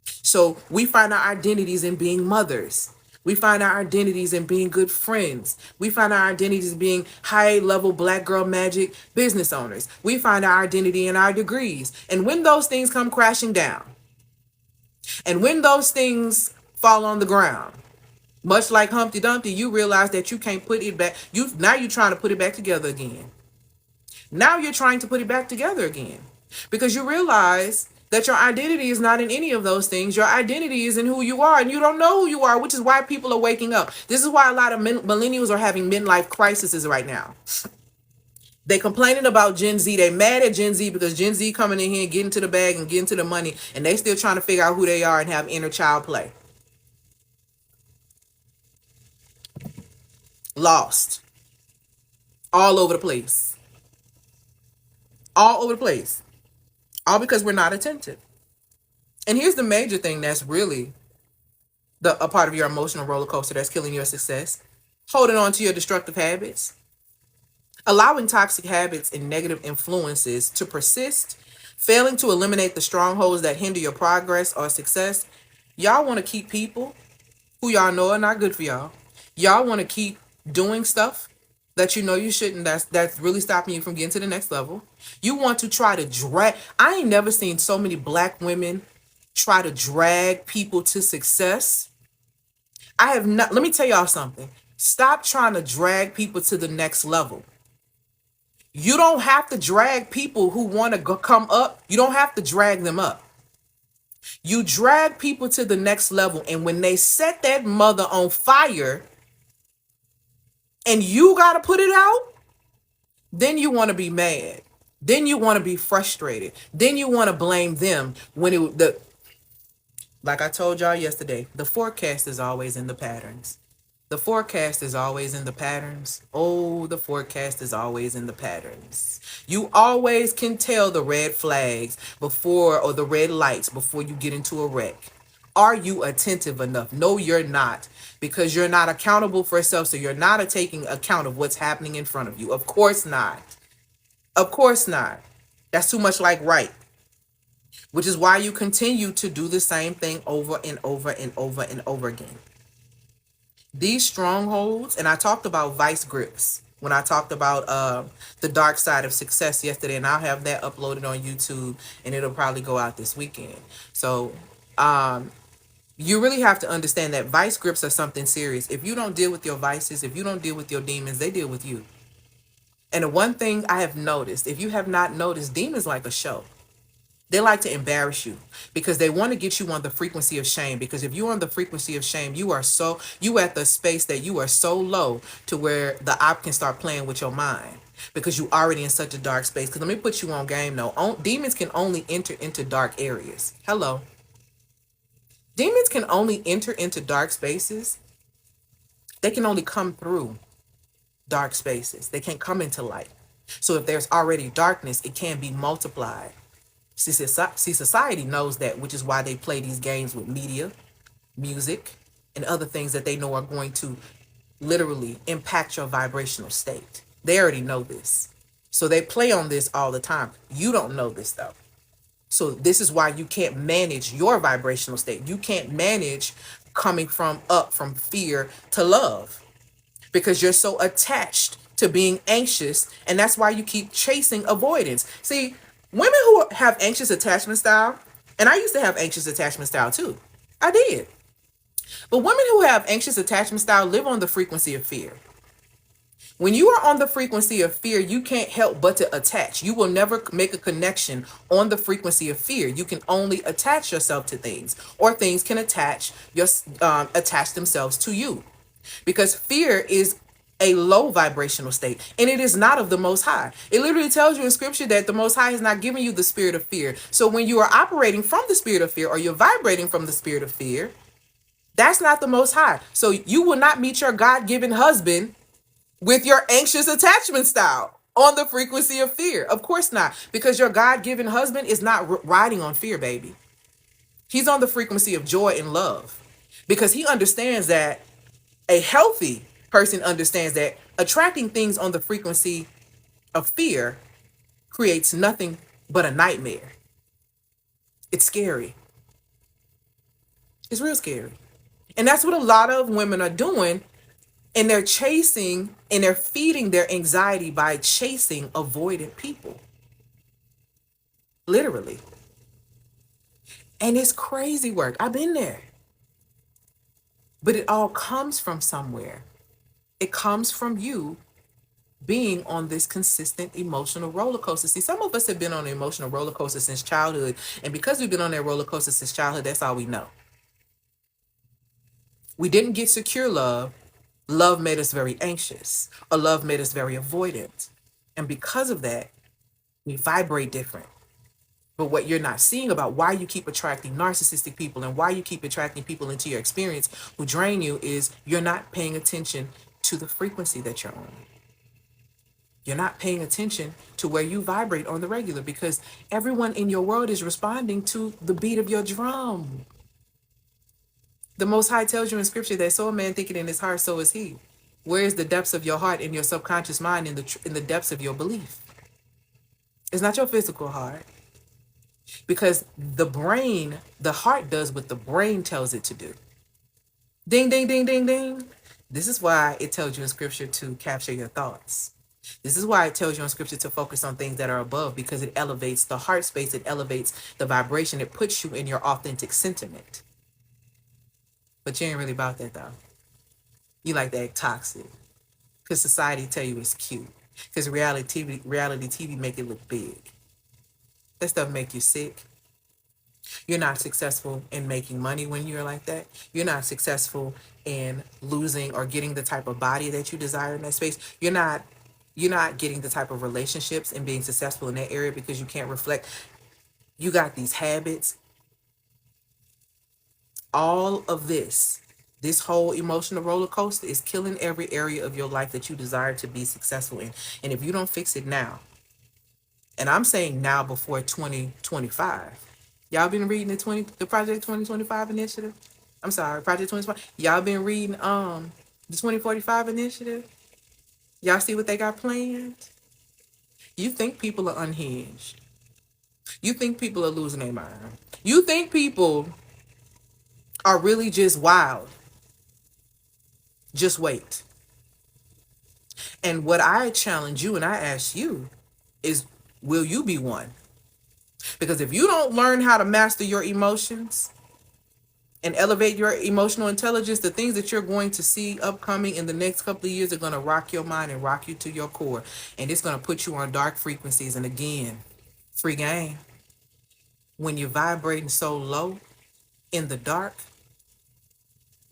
So we find our identities in being mothers. We find our identities in being good friends. We find our identities in being high level black girl magic business owners. We find our identity in our degrees. And when those things come crashing down, and when those things fall on the ground, much like Humpty Dumpty, you realize that you can't put it back. Now you're trying to put it back together again. Now you're trying to put it back together again because you realize that your identity is not in any of those things. Your identity is in who you are, and you don't know who you are, which is why people are waking up. This is why a lot of millennials are having midlife crises right now. They complaining about Gen Z. They mad at Gen Z because Gen Z coming in here and getting to the bag and getting to the money, and they still trying to figure out who they are and have inner child play. Lost. All over the place. All over the place. All because we're not attentive. And here's the major thing that's really a part of your emotional roller coaster that's killing your success. Holding on to your destructive habits. Allowing toxic habits and negative influences to persist. Failing to eliminate the strongholds that hinder your progress or success. Y'all want to keep people who y'all know are not good for y'all. Y'all want to keep doing stuff that you know you shouldn't, that's really stopping you from getting to the next level. You want to try to drag. I ain't never seen so many black women try to drag people to success. I have not. Let me tell y'all something. Stop trying to drag people to the next level. You don't have to drag people who want to come up. You don't have to drag them up. You drag people to the next level, and when they set that mother on fire and you got to put it out, then you want to be mad. Then you want to be frustrated. Then you want to blame them when like I told y'all yesterday, the forecast is always in the patterns. The forecast is always in the patterns. Oh, the forecast is always in the patterns. You always can tell the red flags or the red lights before you get into a wreck. Are you attentive enough? No, you're not, because you're not accountable for yourself. So you're not taking account of what's happening in front of you. Of course not. Of course not. That's too much like right. Which is why you continue to do the same thing over and over and over and over again. These strongholds, and I talked about vice grips when I talked about the dark side of success yesterday, and I'll have that uploaded on YouTube, and it'll probably go out this weekend. So you really have to understand that vice grips are something serious. If you don't deal with your vices, if you don't deal with your demons, they deal with you. And the one thing I have noticed, if you have not noticed, demons like a show. They like to embarrass you because they want to get you on the frequency of shame. Because if you're on the frequency of shame, you at the space that you are so low to where the op can start playing with your mind, because you already in such a dark space. Because let me put you on game though. Demons can only enter into dark areas. Hello. Demons can only enter into dark spaces. They can only come through dark spaces. They can't come into light. So if there's already darkness, it can be multiplied. See, society knows that, which is why they play these games with media, music, and other things that they know are going to literally impact your vibrational state. They already know this. So they play on this all the time. You don't know this though. So this is why you can't manage your vibrational state. You can't manage coming from fear to love, because you're so attached to being anxious, and that's why you keep chasing avoidance. See, women who have anxious attachment style, and I used to have anxious attachment style too. I did. But women who have anxious attachment style live on the frequency of fear. When you are on the frequency of fear, you can't help but to attach. You will never make a connection on the frequency of fear. You can only attach yourself to things, or things can attach themselves to you, because fear is a low vibrational state, and it is not of the Most High. It literally tells you in scripture that the Most High has not given you the spirit of fear. So when you are operating from the spirit of fear, or you're vibrating from the spirit of fear, that's not the Most High. So you will not meet your God-given husband with your anxious attachment style on the frequency of fear. Of course not, because your God-given husband is not riding on fear, baby. He's on the frequency of joy and love, because he understands that a healthy person understands that attracting things on the frequency of fear creates nothing but a nightmare. It's scary. It's real scary. And that's what a lot of women are doing. And they're chasing and they're feeding their anxiety by chasing avoidant people. Literally. And it's crazy work. I've been there. But it all comes from somewhere. It comes from you being on this consistent emotional roller coaster. See, some of us have been on an emotional roller coaster since childhood. And because we've been on that roller coaster since childhood, that's all we know. We didn't get secure love. Love made us very anxious, or love made us very avoidant. And because of that, we vibrate different. But what you're not seeing about why you keep attracting narcissistic people and why you keep attracting people into your experience who drain you is you're not paying attention to the frequency that you're on. You're not paying attention to where you vibrate on the regular, because everyone in your world is responding to the beat of your drum. The Most High tells you in scripture that so a man thinking in his heart, so is he. Where is the depths of your heart and your subconscious mind in the depths of your belief? It's not your physical heart. Because the heart does what the brain tells it to do. Ding, ding, ding, ding, ding. This is why it tells you in scripture to capture your thoughts. This is why it tells you in scripture to focus on things that are above, because it elevates the heart space. It elevates the vibration. It puts you in your authentic sentiment. But you ain't really about that though. You like that toxic. Because society tell you it's cute. Because reality TV make it look big. That stuff make you sick. You're not successful in making money when you're like that. You're not successful in losing or getting the type of body that you desire in that space. You're not getting the type of relationships and being successful in that area because you can't reflect. You got these habits. All of this whole emotional roller coaster is killing every area of your life that you desire to be successful in. And if you don't fix it now, and I'm saying now before 2025, y'all been reading the Project 2025 initiative? I'm sorry, Project 2025. Y'all been reading the 2045 initiative? Y'all see what they got planned? You think people are unhinged. You think people are losing their mind. You think people are really just wild. Just wait. And what I challenge you and I ask you is, will you be one? Because if you don't learn how to master your emotions and elevate your emotional intelligence, the things that you're going to see upcoming in the next couple of years are going to rock your mind and rock you to your core. And it's going to put you on dark frequencies. And again, free game. When you're vibrating so low in the dark,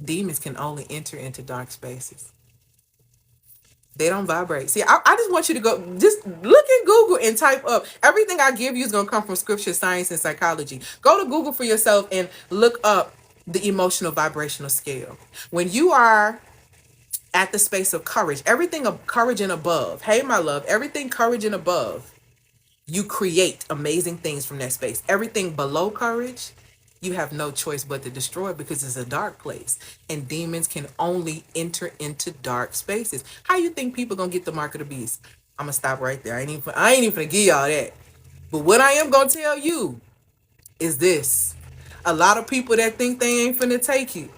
demons can only enter into dark spaces. They don't vibrate. See, I just want you to go, just look in Google and type up. Everything I give you is going to come from scripture, science, and psychology. Go to Google for yourself and look up the emotional vibrational scale. When you are at the space of courage, everything of courage and above, hey, my love, everything courage and above, you create amazing things from that space. Everything below courage, you have no choice but to destroy it because it's a dark place. And demons can only enter into dark spaces. How you think people gonna get the mark of the beast? I'm gonna stop right there. I ain't even gonna give y'all that. But what I am gonna tell you is this. A lot of people that think they ain't finna take you.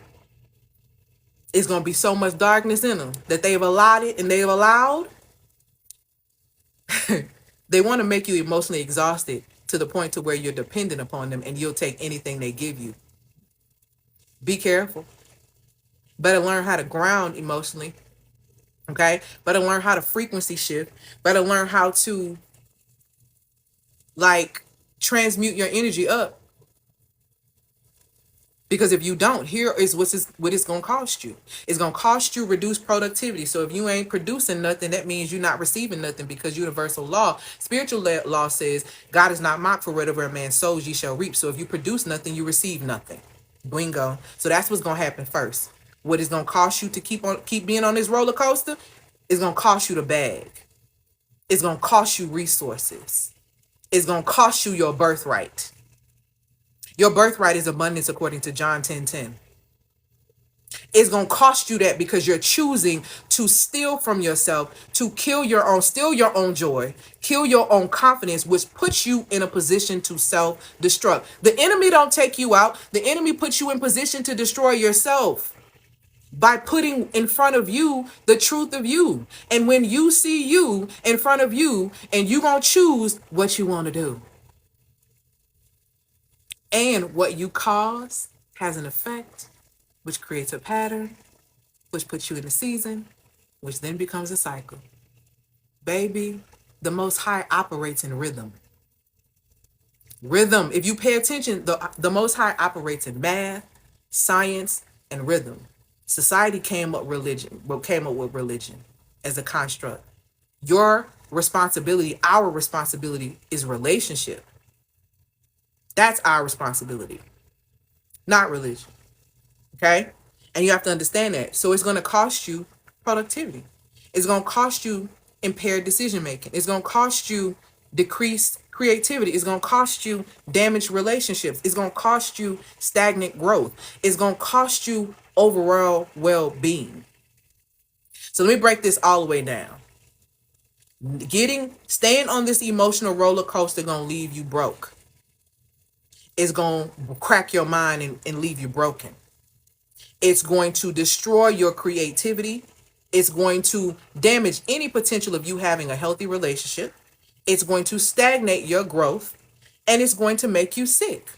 It's going to be so much darkness in them that they've allotted and they've allowed. They want to make you emotionally exhausted to the point to where you're dependent upon them and you'll take anything they give you. Be careful. Better learn how to ground emotionally. Okay? Better learn how to frequency shift. Better learn how to like transmute your energy up. Because if you don't, here is what it's going to cost you. It's going to cost you reduced productivity. So if you ain't producing nothing, that means you're not receiving nothing, because universal law, spiritual law says, God is not mocked, for whatever a man sows, ye shall reap. So if you produce nothing, you receive nothing. Bingo. So that's what's going to happen first. What is going to cost you to keep being on this roller coaster is going to cost you the bag. It's going to cost you resources. It's going to cost you your birthright. Your birthright is abundance, according to John 10:10. It's going to cost you that because you're choosing to steal from yourself, to steal your own joy, kill your own confidence, which puts you in a position to self-destruct. The enemy don't take you out. The enemy puts you in position to destroy yourself by putting in front of you the truth of you. And when you see you in front of you, and you going to choose what you want to do. And what you cause has an effect, which creates a pattern, which puts you in a season, which then becomes a cycle. Baby, the Most High operates in rhythm. Rhythm. If you pay attention, the Most High operates in math, science, and rhythm. Society came up with religion as a construct. Your responsibility, our responsibility, is relationship. That's our responsibility, not religion. Okay? And you have to understand that. So it's going to cost you productivity. It's going to cost you impaired decision making. It's going to cost you decreased creativity. It's going to cost you damaged relationships. It's going to cost you stagnant growth. It's going to cost you overall well-being. So let me break this all the way down. Staying on this emotional roller coaster going to leave you broke. It's going to crack your mind and leave you broken. It's going to destroy your creativity. It's going to damage any potential of you having a healthy relationship. It's going to stagnate your growth, and it's going to make you sick.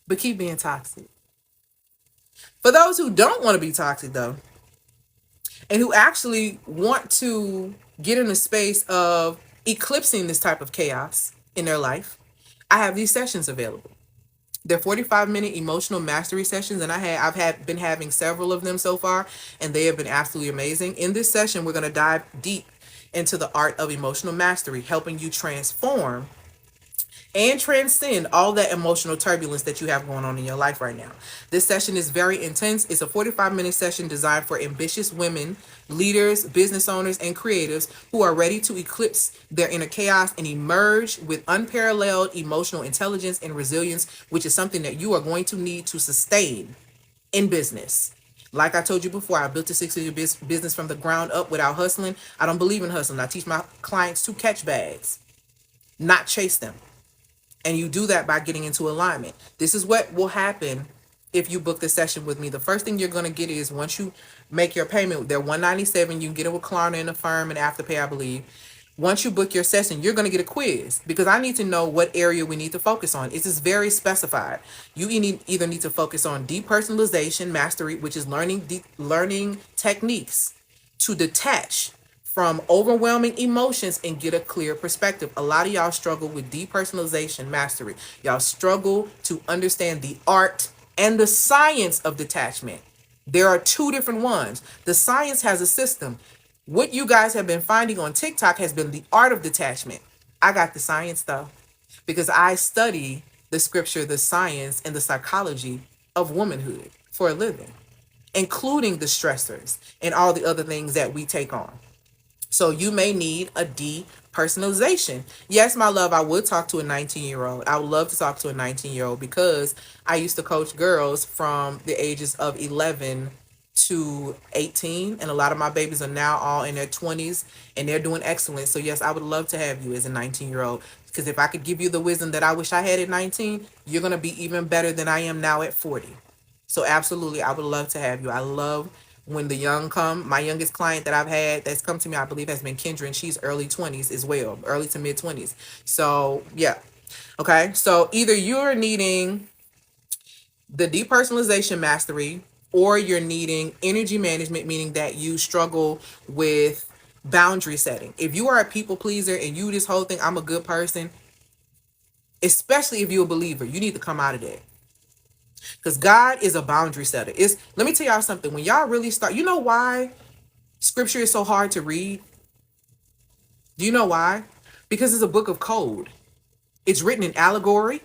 But keep being toxic. For those who don't want to be toxic, though, and who actually want to get in a space of eclipsing this type of chaos in their life, I have these sessions available. They're 45-minute emotional mastery sessions, and I've been having several of them so far, and they have been absolutely amazing. In this session, we're going to dive deep into the art of emotional mastery, helping you transform and transcend all that emotional turbulence that you have going on in your life right now. This session is very intense. It's a 45-minute session designed for ambitious women, leaders, business owners, and creatives who are ready to eclipse their inner chaos and emerge with unparalleled emotional intelligence and resilience, which is something that you are going to need to sustain in business. Like I told you before, I built a 6-figure business from the ground up without hustling. I don't believe in hustling. I teach my clients to catch bags, not chase them. And you do that by getting into alignment. This is what will happen if you book the session with me. The first thing you're going to get is, once you make your payment, they're $197. You can get it with Klarna and Affirm and Afterpay, I believe. Once you book your session, you're going to get a quiz, because I need to know what area we need to focus on. It's just very specified. You either need to focus on depersonalization mastery, which is learning techniques to detach from overwhelming emotions and get a clear perspective. A lot of y'all struggle with depersonalization mastery. Y'all struggle to understand the art and the science of detachment. There are two different ones. The science has a system. What you guys have been finding on TikTok has been the art of detachment. I got the science though, because I study the scripture, the science, and the psychology of womanhood for a living, including the stressors and all the other things that we take on. So you may need a depersonalization. Yes, my love, I would talk to a 19-year-old. I would love to talk to a 19-year-old, because I used to coach girls from the ages of 11 to 18. And a lot of my babies are now all in their 20s, and they're doing excellent. So yes, I would love to have you as a 19-year-old, because if I could give you the wisdom that I wish I had at 19, you're going to be even better than I am now at 40. So absolutely, I would love to have you. I love when the young come. My youngest client that I've had that's come to me, I believe, has been Kendra, and she's early 20s as well, early to mid 20s. So yeah. Okay. So either you're needing the depersonalization mastery, or you're needing energy management, meaning that you struggle with boundary setting. If you are a people pleaser and you this whole thing, I'm a good person, especially if you're a believer, you need to come out of that. Because God is a boundary setter. It's, let me tell y'all something. When y'all really start, you know why scripture is so hard to read? Do you know why? Because it's a book of code. It's written in allegory.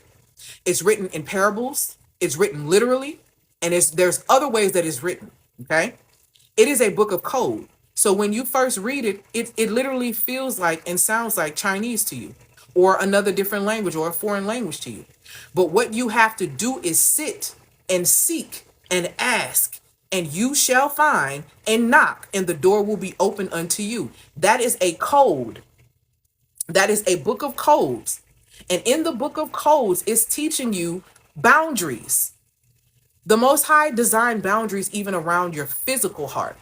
It's written in parables. It's written literally. And there's other ways that it's written. Okay. It is a book of code. So when you first read it, it literally feels like and sounds like Chinese to you, or another different language, or a foreign language to you. But what you have to do is sit and seek and ask, and you shall find, and knock, and the door will be open unto you. That is a code. That is a book of codes. And in the book of codes, it's teaching you boundaries. The Most High designed boundaries even around your physical heart.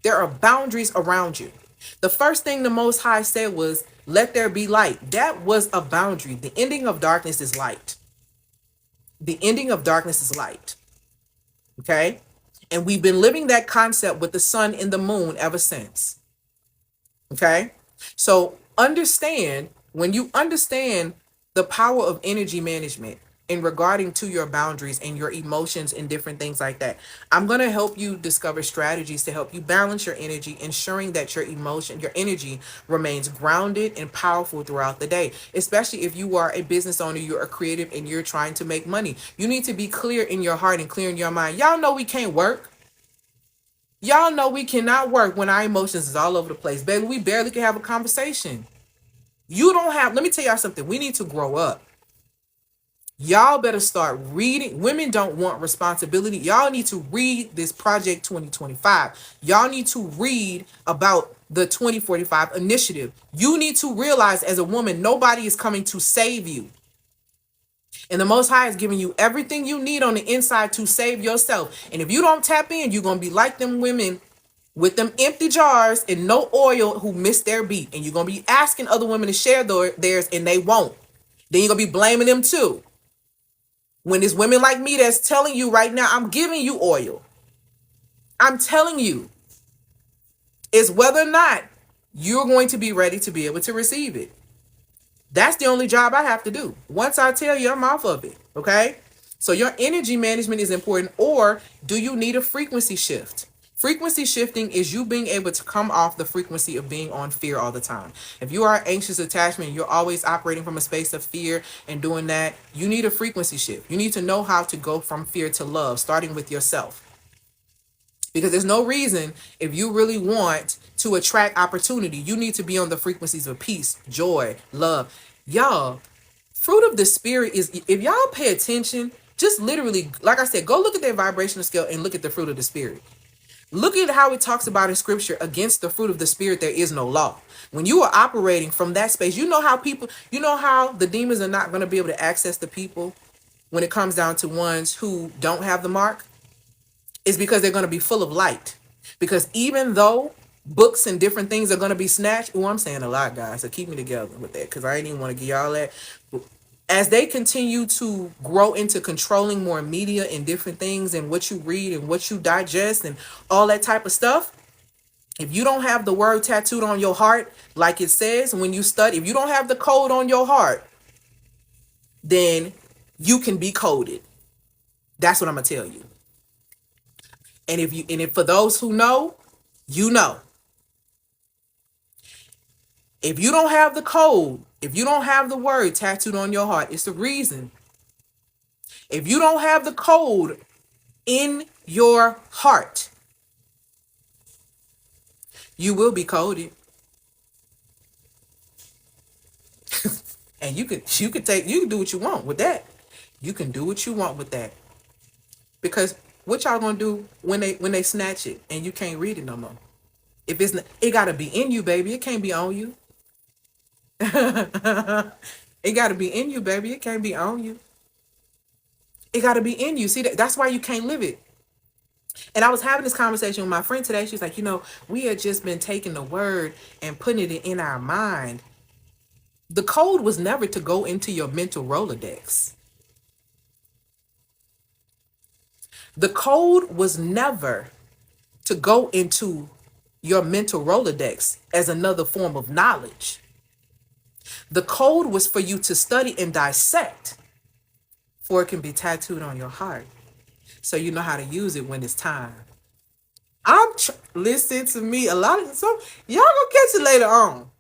There are boundaries around you. The first thing the Most High said was, let there be light. That was a boundary. The ending of darkness is light. The ending of darkness is light. Okay? And we've been living that concept with the sun and the moon ever since. Okay? So understand, when you understand the power of energy management in regarding to your boundaries and your emotions and different things like that, I'm going to help you discover strategies to help you balance your energy, ensuring that your energy remains grounded and powerful throughout the day. Especially if you are a business owner, you're a creative, and you're trying to make money. You need to be clear in your heart and clear in your mind. Y'all know we can't work. Y'all know we cannot work when our emotions is all over the place. Baby, we barely can have a conversation. You don't have, let me tell y'all something. We need to grow up. Y'all better start reading. Women don't want responsibility. Y'all need to read this Project 2025. Y'all need to read about the 2045 initiative. You need to realize, as a woman, nobody is coming to save you. And the Most High is giving you everything you need on the inside to save yourself. And if you don't tap in, you're going to be like them women with them empty jars and no oil who missed their beat. And you're going to be asking other women to share theirs, and they won't. Then you're going to be blaming them too. When it's women like me that's telling you right now, I'm giving you oil. I'm telling you. It's whether or not you're going to be ready to be able to receive it. That's the only job I have to do. Once I tell you, I'm off of it. Okay? So your energy management is important. Or do you need a frequency shift? Frequency shifting is you being able to come off the frequency of being on fear all the time. If you are anxious attachment, you're always operating from a space of fear and doing that, you need a frequency shift. You need to know how to go from fear to love, starting with yourself. Because there's no reason, if you really want to attract opportunity, you need to be on the frequencies of peace, joy, love. Y'all, fruit of the spirit is, if y'all pay attention, just literally, like I said, go look at that vibrational scale and look at the fruit of the spirit. Look at how it talks about in scripture, against the fruit of the spirit, there is no law. When you are operating from that space, you know how the demons are not going to be able to access the people when it comes down to ones who don't have the mark? Is because they're going to be full of light. Because even though books and different things are going to be snatched, oh, I'm saying a lot, guys, so keep me together with that, because I ain't even want to give y'all that. As they continue to grow into controlling more media and different things and what you read and what you digest and all that type of stuff, if you don't have the word tattooed on your heart, like it says when you study, if you don't have the code on your heart, then you can be coded. That's what I'm going to tell you. And if for those who know, you know. If you don't have the code, if you don't have the word tattooed on your heart, it's the reason. If you don't have the code in your heart, you will be coded. And you can do what you want with that. You can do what you want with that. Because what y'all gonna do when they snatch it and you can't read it no more? If it's not, it gotta be in you, baby. It can't be on you. It gotta be in you, baby. It can't be on you. It gotta be in you. See, that's why you can't live it. And I was having this conversation with my friend today. She's like, we had just been taking the word and putting it in our mind. The code was never to go into your mental Rolodex. The code was never to go into your mental Rolodex as another form of knowledge. The code was for you to study and dissect, for it can be tattooed on your heart, so you know how to use it when it's time. Listen to me. A lot of some y'all gonna catch it later on.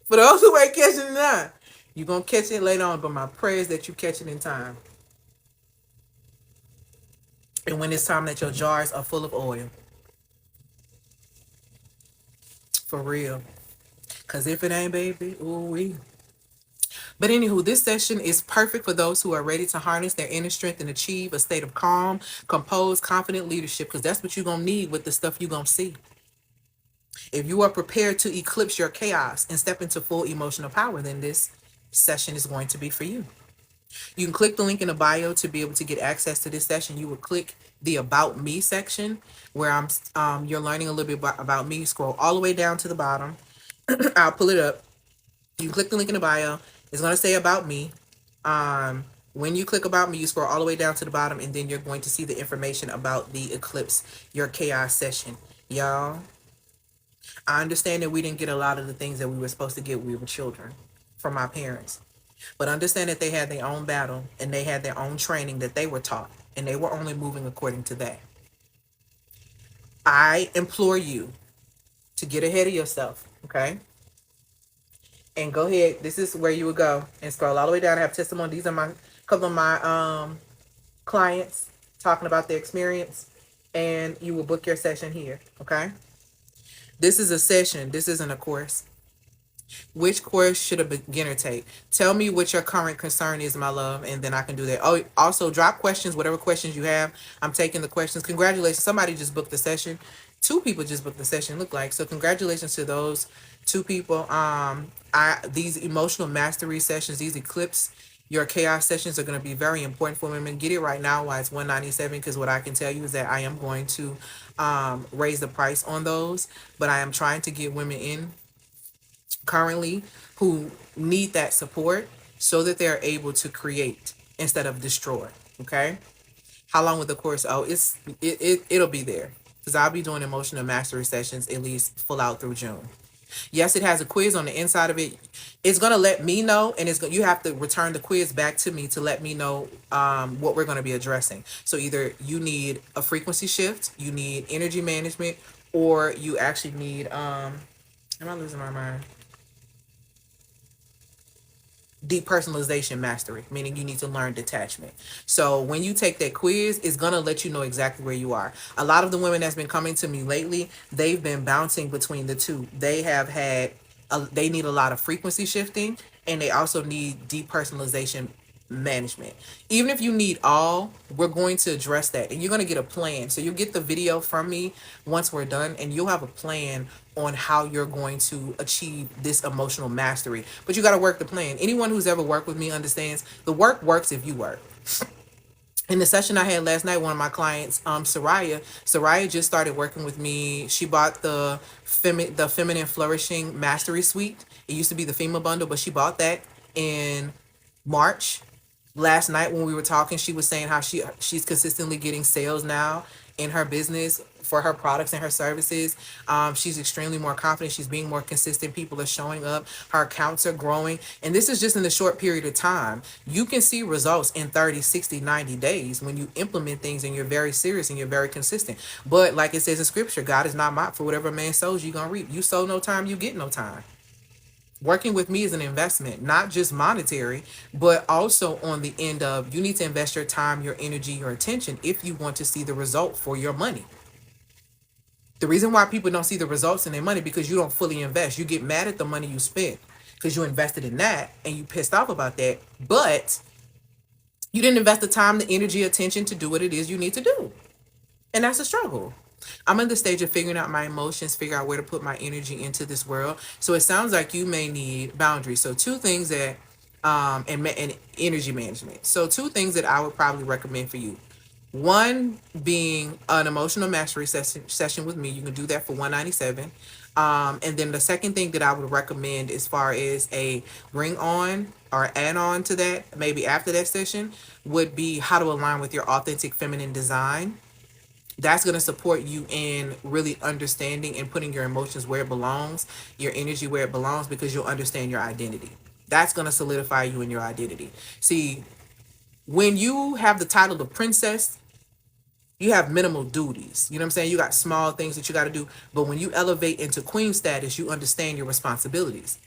For those who ain't catching it now, you gonna catch it later on. But my prayer is that you catch it in time, and when it's time that your jars are full of oil, for real. Cause if it ain't, baby, ooh wee. But anywho, this session is perfect for those who are ready to harness their inner strength and achieve a state of calm, composed, confident leadership. Because that's what you're gonna need with the stuff you're gonna see. If you are prepared to eclipse your chaos and step into full emotional power, then this session is going to be for you. You can click the link in the bio to be able to get access to this session. You will click the About Me section where you're learning a little bit about me. Scroll all the way down to the bottom. I'll pull it up. You click the link in the bio. It's going to say About Me. When you click About Me, you scroll all the way down to the bottom, and then you're going to see the information about the Eclipse Your Chaos session. Y'all, I understand that we didn't get a lot of the things that we were supposed to get when we were children from our parents. But understand that they had their own battle and they had their own training that they were taught, and they were only moving according to that. I implore you to get ahead of yourself, okay? And go ahead. This is where you would go and scroll all the way down. I have testimony. These are my couple of my clients talking about their experience, and you will book your session here, okay? This is a session. This isn't a course. Which course should a beginner take? Tell me what your current concern is, my love, and then I can do that. Oh, also drop questions, whatever questions you have. I'm taking the questions. Congratulations. Somebody just booked the session. Two people just booked the session, look like. So congratulations to those two people. These emotional mastery sessions, these eclipse your chaos sessions are going to be very important for women. Get it right now while it's $197, because what I can tell you is that I am going to raise the price on those, but I am trying to get women in currently who need that support so that they're able to create instead of destroy. Okay. How long will the course? Oh, it'll be there, because I'll be doing emotional mastery sessions at least full out through June. Yes, it has a quiz on the inside of it. It's gonna let me know, and you have to return the quiz back to me to let me know what we're gonna be addressing. So either you need a frequency shift, you need energy management, or you actually need am I losing my mind? Depersonalization mastery, meaning you need to learn detachment. So when you take that quiz, it's going to let you know exactly where you are. A lot of the women that's been coming to me lately, they've been bouncing between the two. They have had they need a lot of frequency shifting, and they also need depersonalization management. Even if you need all, we're going to address that, and you're going to get a plan. So you'll get the video from me once we're done, and you'll have a plan on how you're going to achieve this emotional mastery. But you got to work the plan. Anyone who's ever worked with me understands the work works if you work. In the session I had last night, one of my clients, Soraya just started working with me. She bought the Feminine Flourishing Mastery Suite. It used to be the FEMA bundle, but she bought that in March. Last night when we were talking, she was saying how she's consistently getting sales now in her business for her products and her services. She's extremely more confident. She's being more consistent. People are showing up. Her accounts are growing. And this is just in a short period of time. You can see results in 30, 60, 90 days when you implement things and you're very serious and you're very consistent. But like it says in scripture, God is not mocked. For whatever a man sows, you're going to reap. You sow no time, you get no time. Working with me is an investment, not just monetary, but also on the end of you need to invest your time, your energy, your attention if you want to see the result for your money. The reason why people don't see the results in their money because you don't fully invest. You get mad at the money you spent because you invested in that and you pissed off about that, but you didn't invest the time, the energy, attention to do what it is you need to do. And that's a struggle. I'm in the stage of figuring out my emotions, figure out where to put my energy into this world. So it sounds like you may need boundaries. So two things and energy management. So two things that I would probably recommend for you. One being an emotional mastery session with me. You can do that for 197. And then the second thing that I would recommend as far as a bring on or add on to that, maybe after that session, would be how to align with your authentic feminine design. That's going to support you in really understanding and putting your emotions where it belongs, your energy where it belongs, because you'll understand your identity. That's going to solidify you in your identity. See, when you have the title of princess, you have minimal duties. You know what I'm saying? You got small things that you got to do. But when you elevate into queen status, you understand your responsibilities.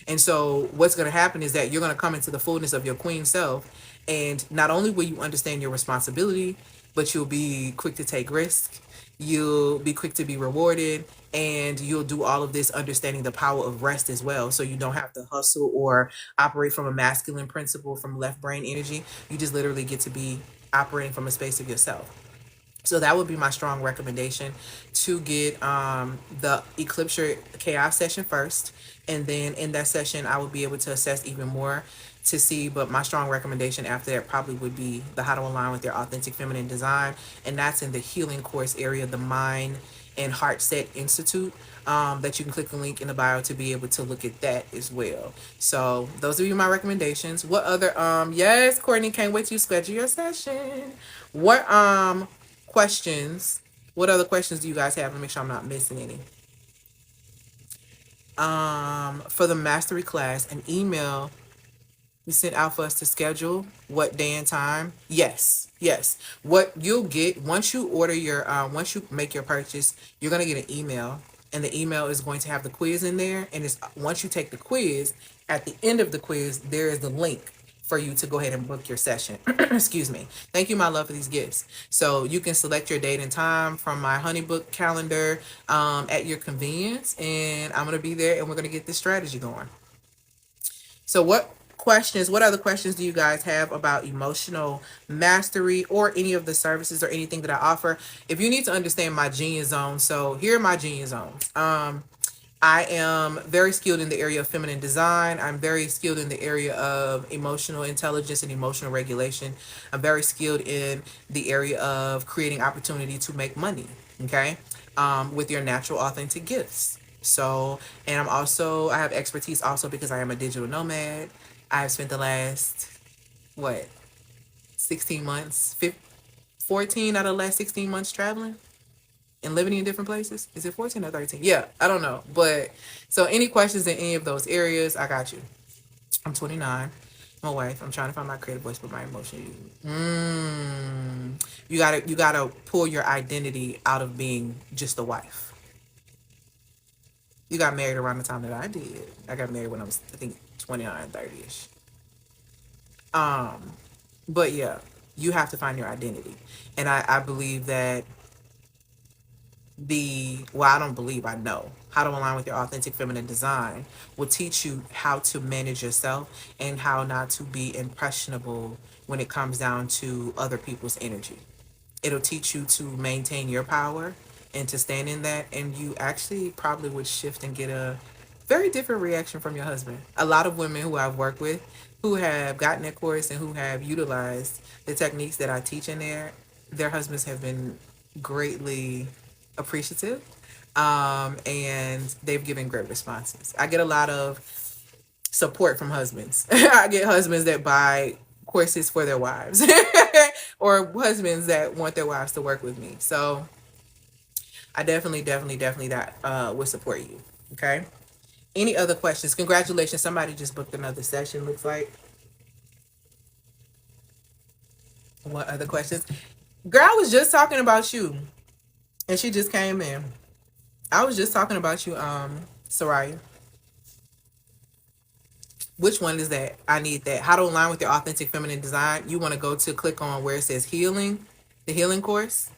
And so what's going to happen is that you're going to come into the fullness of your queen self. And not only will you understand your responsibility, but you'll be quick to take risks. You'll be quick to be rewarded. And you'll do all of this understanding the power of rest as well. So you don't have to hustle or operate from a masculine principle, from left brain energy. You just literally get to be operating from a space of yourself. So that would be my strong recommendation, to get the Eclipse Chaos session first. And then in that session, I would be able to assess even more to see. But my strong recommendation after that probably would be the How to Align with Your Authentic Feminine Design. And that's in the healing course area, the Mind and Heart Set Institute. That you can click the link in the bio to be able to look at that as well. So those are my recommendations. What other yes, Courtney, can't wait to schedule your session. What questions. What other questions do you guys have? Let me make sure I'm not missing any. For the mastery class, an email we sent out for us to schedule what day and time. Yes. What you'll get once you order your once you make your purchase, you're gonna get an email, and the email is going to have the quiz in there. And it's once you take the quiz, at the end of the quiz, there is the link for you to go ahead and book your session. Excuse me. Thank you, my love, for these gifts. So you can select your date and time from my honeybook calendar at your convenience, and I'm gonna be there, and we're gonna get this strategy going. So what other questions do you guys have about emotional mastery or any of the services or anything that I offer? If you need to understand my genius zone, so here are my genius zones. I am very skilled in the area of feminine design. I'm very skilled in the area of emotional intelligence and emotional regulation. I'm very skilled in the area of creating opportunity to make money, okay, with your natural, authentic gifts. So, and I have expertise also because I am a digital nomad. I've spent the last, what, 16 months, 14 out of the last 16 months traveling and living in different places. Is it 14 or 13? Yeah, I don't know. But so any questions in any of those areas, I got you. I'm 29. My wife. I'm trying to find my creative voice, but my emotion. You gotta pull your identity out of being just a wife. You got married around the time that I did. I got married when I was, I think, 29, 30ish. Um, but yeah, you have to find your identity, and I believe that I don't believe, I know How to Align with Your Authentic Feminine Design will teach you how to manage yourself and how not to be impressionable when it comes down to other people's energy. It'll teach you to maintain your power and to stand in that, and you actually probably would shift and get a very different reaction from your husband. A lot of women who I've worked with who have gotten that course and who have utilized the techniques that I teach in there, their husbands have been greatly appreciative, and they've given great responses. I get a lot of support from husbands. I get husbands that buy courses for their wives or husbands that want their wives to work with me. So I definitely that would support you. Okay. Any other questions? Congratulations. Somebody just booked another session, looks like. What other questions? Girl, I was just talking about you. And she just came in. I was just talking about you, Soraya. Which one is that? I need that. How to Align with Your Authentic Feminine Design. You want to go to click on where it says healing, the healing course.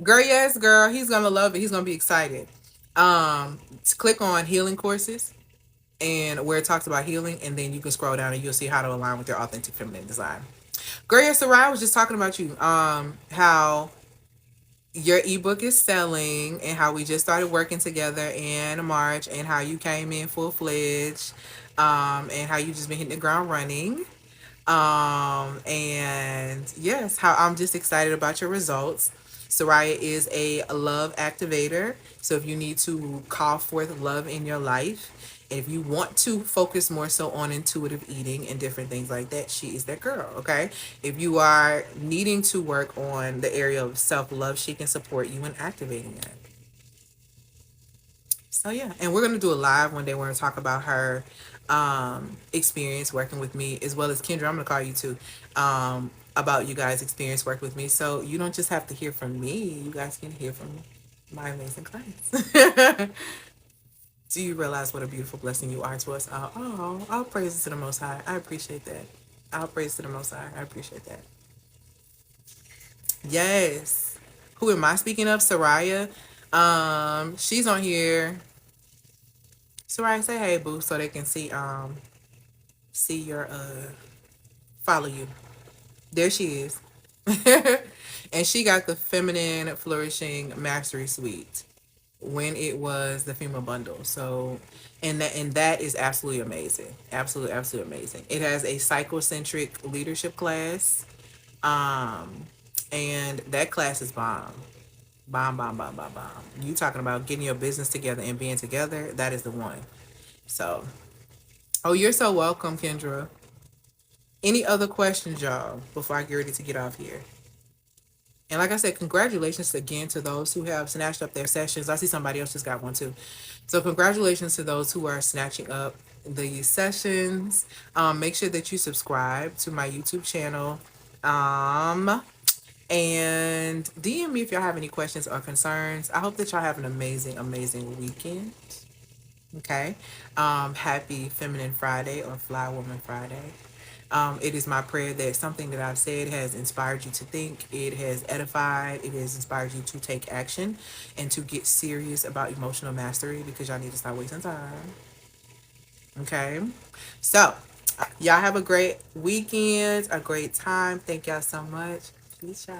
Girl, yes, girl. He's gonna love it. He's gonna be excited. Click on healing courses and where it talks about healing, and then you can scroll down and you'll see how to align with your authentic feminine design. Girl, yes, Sarai was just talking about you. How your ebook is selling and how we just started working together in March and how you came in full fledged, and how you just been hitting the ground running. And yes, how I'm just excited about your results. Soraya is a love activator. So if you need to call forth love in your life, and if you want to focus more so on intuitive eating and different things like that, she is that girl, okay? If you are needing to work on the area of self love, she can support you in activating that. So yeah, and we're gonna do a live one day. We're gonna talk about her experience working with me, as well as Kendra. I'm gonna call you too, about you guys' experience working with me. So you don't just have to hear from me; you guys can hear from my amazing clients. Do you realize what a beautiful blessing you are to us all? Oh, all praises to the Most High. I appreciate that. All praise to the Most High. I appreciate that. Yes. Who am I speaking of? Soraya. She's on here. Soraya, say hey, boo, so they can see your follow you. There she is. And she got the feminine flourishing mastery suite when it was the female bundle. So and that is absolutely amazing. Absolutely, absolutely amazing. It has a psychocentric leadership class. Um and that class is bomb. Bomb, bomb, bomb, bomb, bomb. You talking about getting your business together and being together, that is the one. So oh, you're so welcome, Kendra. Any other questions, y'all, before I get ready to get off here? And like I said, congratulations again to those who have snatched up their sessions. I see somebody else just got one too. So congratulations to those who are snatching up the sessions. Make sure that you subscribe to my YouTube channel. And DM me if y'all have any questions or concerns. I hope that y'all have an amazing, amazing weekend. Okay. Happy Feminine Friday or Fly Woman Friday. It is my prayer that something that I've said has inspired you to think, it has edified, it has inspired you to take action and to get serious about emotional mastery because y'all need to start wasting time. Okay. So, y'all have a great weekend, a great time. Thank y'all so much. Peace, y'all.